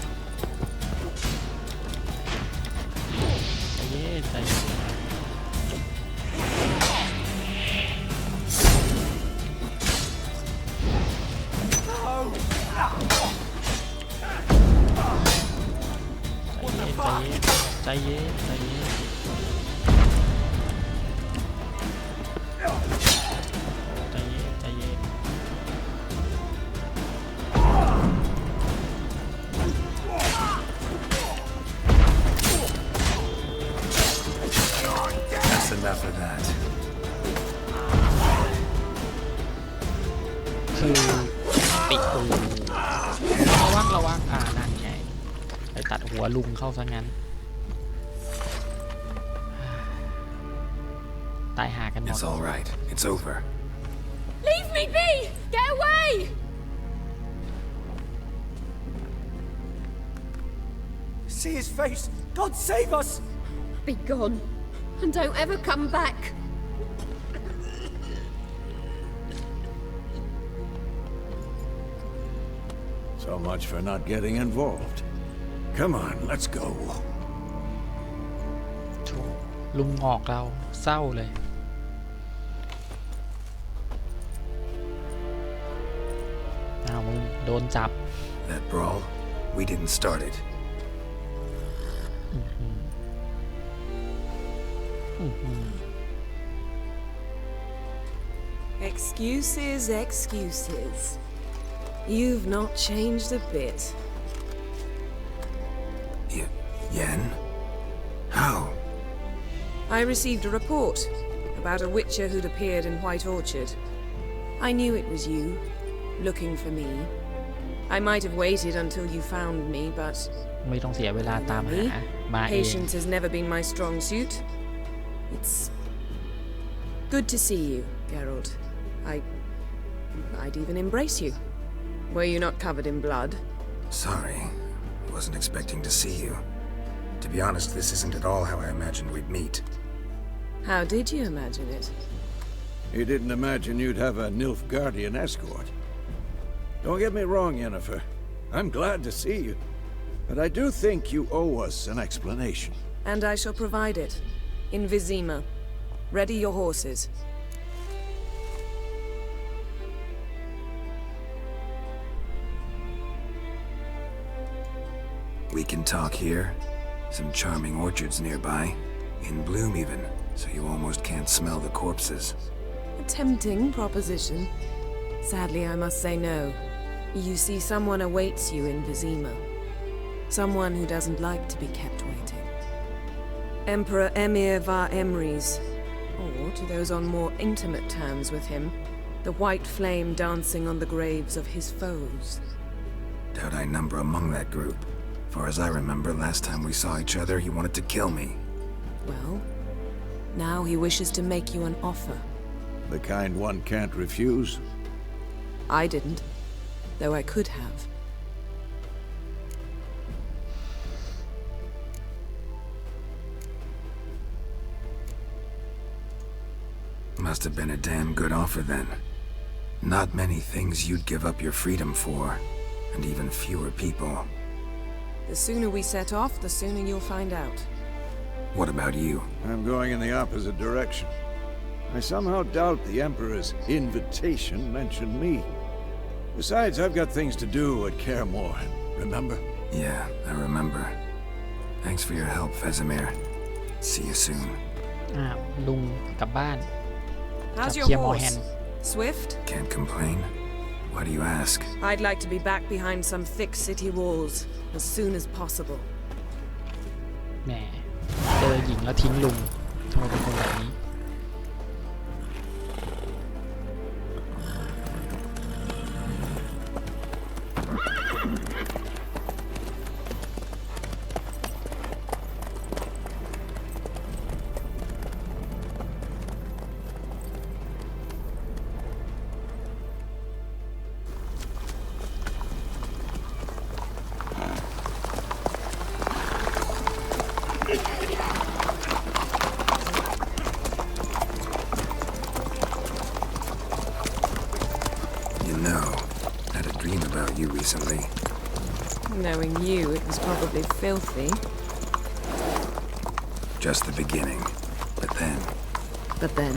ใจเย็นใจเย็นใจเย็นThat's enough of that. คือปิดตูระวังนั่นไงไปตัดหัวลุงเข้าซะงั้นตายหากันหมด It's all right. It's over. Leave me be! Get away! See his face! God save us! Be gone, and don't ever come back. So much for not getting involved. Come on, let's go. ลุงงอกเราเศร้าเลยมึงโดนจับ That brawl, we didn't start it. Excuses. You've not changed a bit. Yen? How? I received a report about a witcher who'd appeared in White Orchard. I knew it was you, looking for me. I might have waited until you found me, but ไม่ต้องเสียเวลาตามหามาเอง patience has never been my strong suit. It's good to see you, Geralt. I'd even embrace you. Were you not covered in blood? Sorry. I wasn't expecting to see you. To be honest, this isn't at all how I imagined we'd meet. How did you imagine it? You didn't imagine you'd have a Nilfgaardian escort. Don't get me wrong, Yennefer. I'm glad to see you. But I do think you owe us an explanation. And I shall provide it. In Vizima. Ready your horses. We can talk here. Some charming orchards nearby. In bloom even, so you almost can't smell the corpses. A tempting proposition. Sadly, I must say no. You see, someone awaits you in Vizima. Someone who doesn't like to be kept waiting. Emperor Emir var Emrys. Or, to those on more intimate terms with him, the white flame dancing on the graves of his foes. Doubt I number among that group. Far as I remember, last time we saw each other, he wanted to kill me. Well, now he wishes to make you an offer. The kind one can't refuse? I didn't, though I could have. Must have been a damn good offer then. Not many things you'd give up your freedom for, and even fewer people. The sooner we set off, the sooner you'll find out. What about you? I'm going in the opposite direction. I somehow doubt the Emperor's invitation mentioned me. Besides, I've got things to do at Kaer Morhen, remember? Yeah, I remember. Thanks for your help, Vesemir. See you soon. ลุงกลับบ้าน How's your horse? Swift? Can't complain. Why do you ask? I'd like to be back behind some thick city walls as soon as possible. แหมเจอหญิงแล้วทิ้งลุงทำไมเป็นคนแบบนี้ about you recently? Knowing you, it was probably filthy. Just the beginning. But then... But then?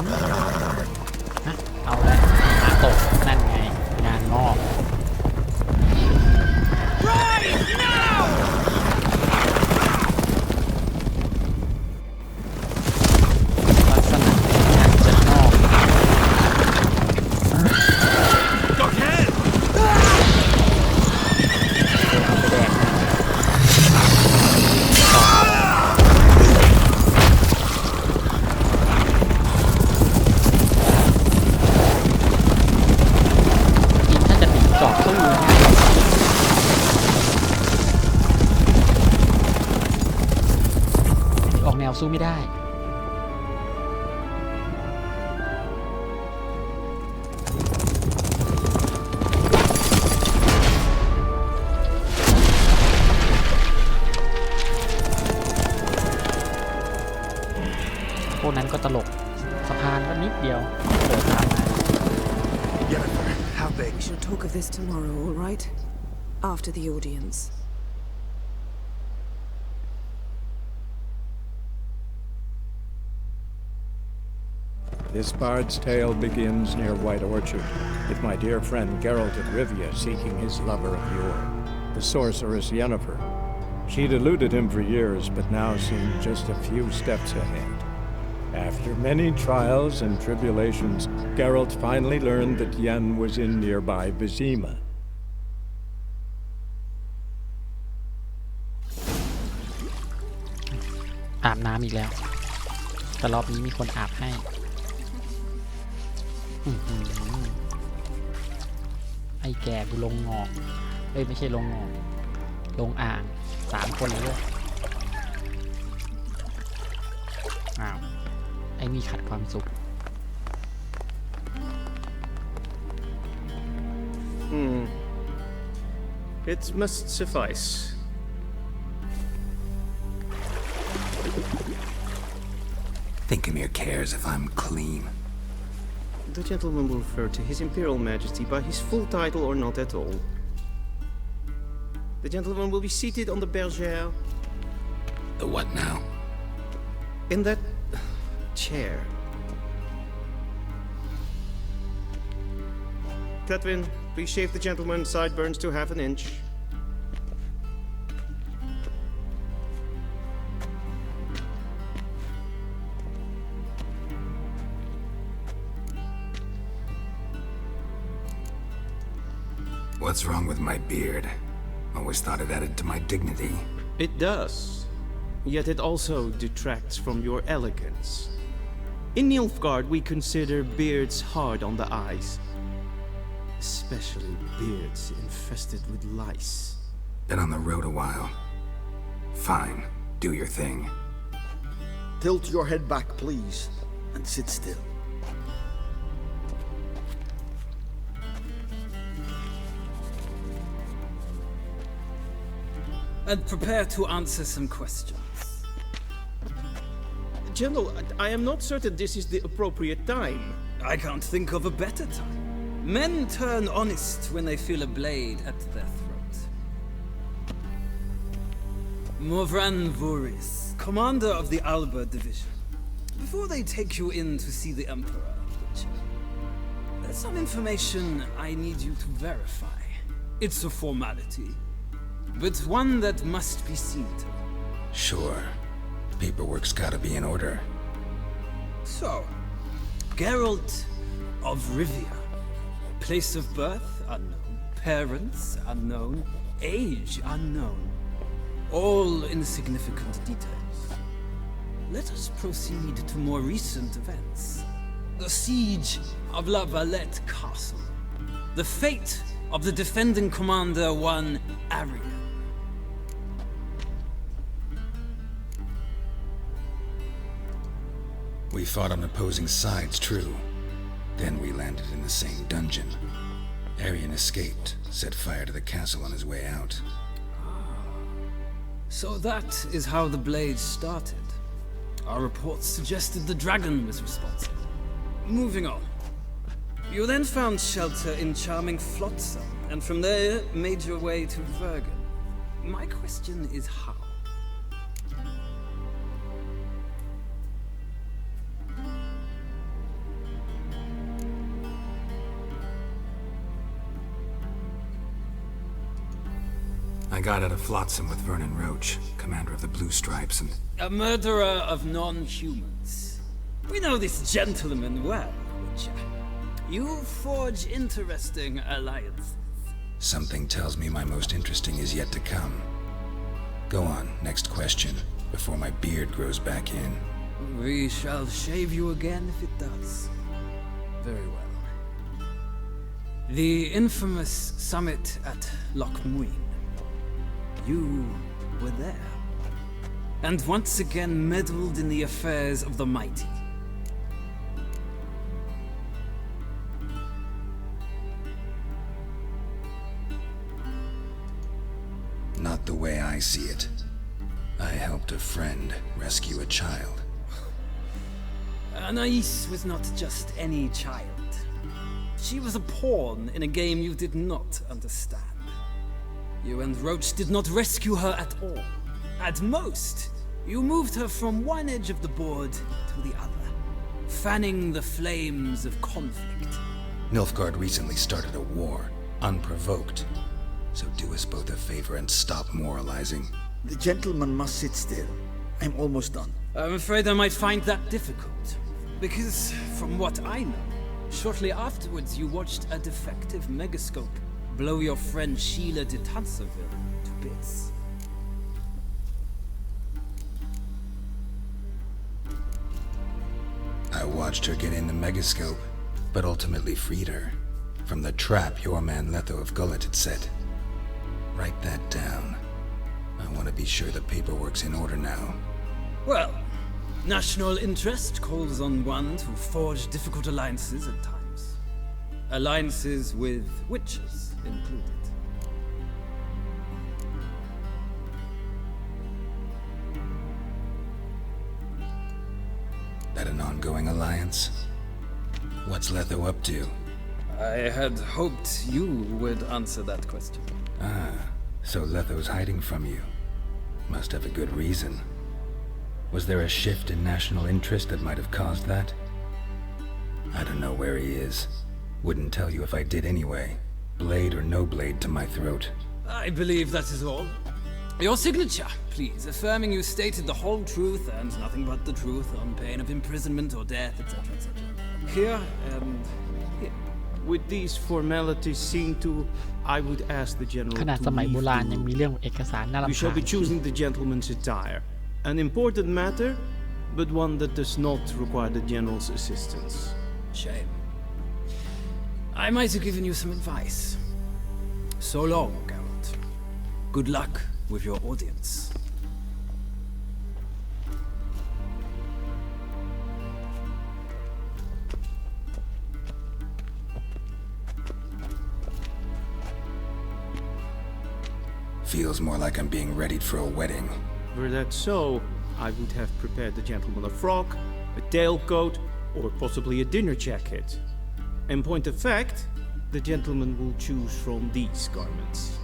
เอาละหาตกนั่นไงงานงอก Rise now! ลักษณะงานจะงอก Go ahead! จอบสู้ออกแนวสู้ไม่ได้พวกนั้นก็ตลกสะพานก็นิดเดียวเปิดทางมา How big? We shall talk of this tomorrow, all right? After the audience. This bard's tale begins near White Orchard, with my dear friend Geralt of Rivia seeking his lover of yore, the sorceress Yennefer. She'd eluded him for years, but now seemed just a few steps ahead. After many trials and tribulations, Geralt finally learned that Yen was in nearby Vizima. อาบน้ำอีกแล้วแต่รอบนี้มีคนอาบให้ไอ้แก่กูลงงอกไม่ใช่ลงงอกลงอ่าง3 คนเลยอ้าวไอ้นี่ขัดความสุข It must suffice. Think Emir cares if I'm clean. The gentleman will refer to His Imperial Majesty by his full title or not at all. The gentleman will be seated on the bergère. The what now? In that chair. Catwin, please shave the gentleman's sideburns to ½ inch. What's wrong with my beard? Always thought it added to my dignity. It does. Yet it also detracts from your elegance. In Nilfgaard, we consider beards hard on the eyes. Especially beards infested with lice. Been on the road a while. Fine, do your thing. Tilt your head back, please, and sit still. And prepare to answer some questions. General, I am not certain this is the appropriate time. I can't think of a better time. Men turn honest when they feel a blade at their throat. Morvran Vuris, commander of the Alba Division. Before they take you in to see the Emperor, there's some information I need you to verify. It's a formality, but one that must be seen to. Sure. Paperwork's gotta be in order. So, Geralt of Rivia. Place of birth unknown. Parents unknown. Age unknown. All insignificant details. Let us proceed to more recent events. The siege of La Valette Castle. The fate of the defending commander, one Arian. We fought on opposing sides, true. Then we landed in the same dungeon. Arian escaped, set fire to the castle on his way out. So that is how the Blade started. Our reports suggested the dragon was responsible. Moving on. You then found shelter in charming Flotsam, and from there made your way to Vergen. My question is how? I got out of Flotsam with Vernon Roach, commander of the Blue Stripes, and... A murderer of non-humans. We know this gentleman well, Witcher. You forge interesting alliances. Something tells me my most interesting is yet to come. Go on, next question, before my beard grows back in. We shall shave you again if it does. Very well. The infamous summit at Loch Muin. You were there, and once again meddled in the affairs of the mighty. Not the way I see it. I helped a friend rescue a child. Anais was not just any child. She was a pawn in a game you did not understand. You and Roach did not rescue her at all. At most, you moved her from one edge of the board to the other, fanning the flames of conflict. Nilfgaard recently started a war, unprovoked. So do us both a favor and stop moralizing. The gentleman must sit still. I'm almost done. I'm afraid I might find that difficult. Because, from what I know, shortly afterwards you watched a defective megascope blow your friend Sheila de Tanserville to bits. I watched her get in the megascope, but ultimately freed her from the trap your man Letho of Gullet had set. Write that down. I want to be sure the paperwork's in order now. Well, national interest calls on one to forge difficult alliances at times. Alliances with witches included. That an ongoing alliance? What's Letho up to? I had hoped you would answer that question. Ah, so Letho's hiding from you. Must have a good reason. Was there a shift in national interest that might have caused that? I don't know where he is. Wouldn't tell you if I did anyway. Blade or no blade to my throat. I believe that is all. Your signature, please, affirming you stated the whole truth and nothing but the truth on pain of imprisonment or death, etc., etc. Here and here. With these formalities seen to, I would ask the general ขนาดสมัยโบราณยังมีเรื่องเอกสารน่ารำคาญ We shall be choosing the gentleman's attire. An important matter, but one that does not require the general's assistance. Shame. I might have given you some advice. So long, Geralt. Good luck with your audience. Feels more like I'm being readied for a wedding. Were that so, I would have prepared the gentleman a frock, a tailcoat, or possibly a dinner jacket. In point of fact, the gentleman will choose from these garments.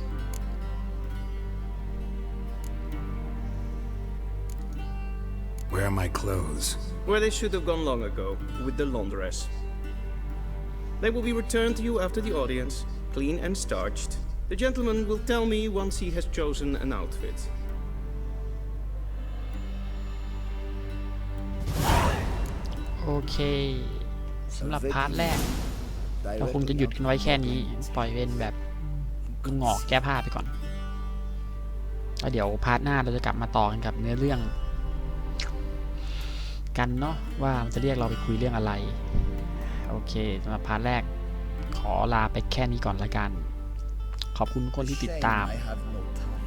Where are my clothes? Where they should have gone long ago, with the laundress. They will be returned to you after the audience, clean and starched. The gentleman will tell me once he has chosen an outfit. โอเคสำหรับพาร์ทแรกเราคงจะหยุดกันไว้แค่นี้ปล่อยเป็นแบบงอกแก้ผ้าไปก่อนแล้วเดี๋ยวพาร์ทหน้าเราจะกลับมาต่อกันกับเนื้อเรื่องกันเนาะว่ามันจะเรียกเราไปคุยเรื่องอะไรโอเคสำหรับพาร์ทแรกขอลาไปแค่นี้ก่อนละกันขอบคุณคนที่ติดตาม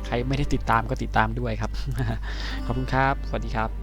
ใครไม่ได้ติดตามก็ติดตามด้วยครับขอบคุณครับสวัสดีครับ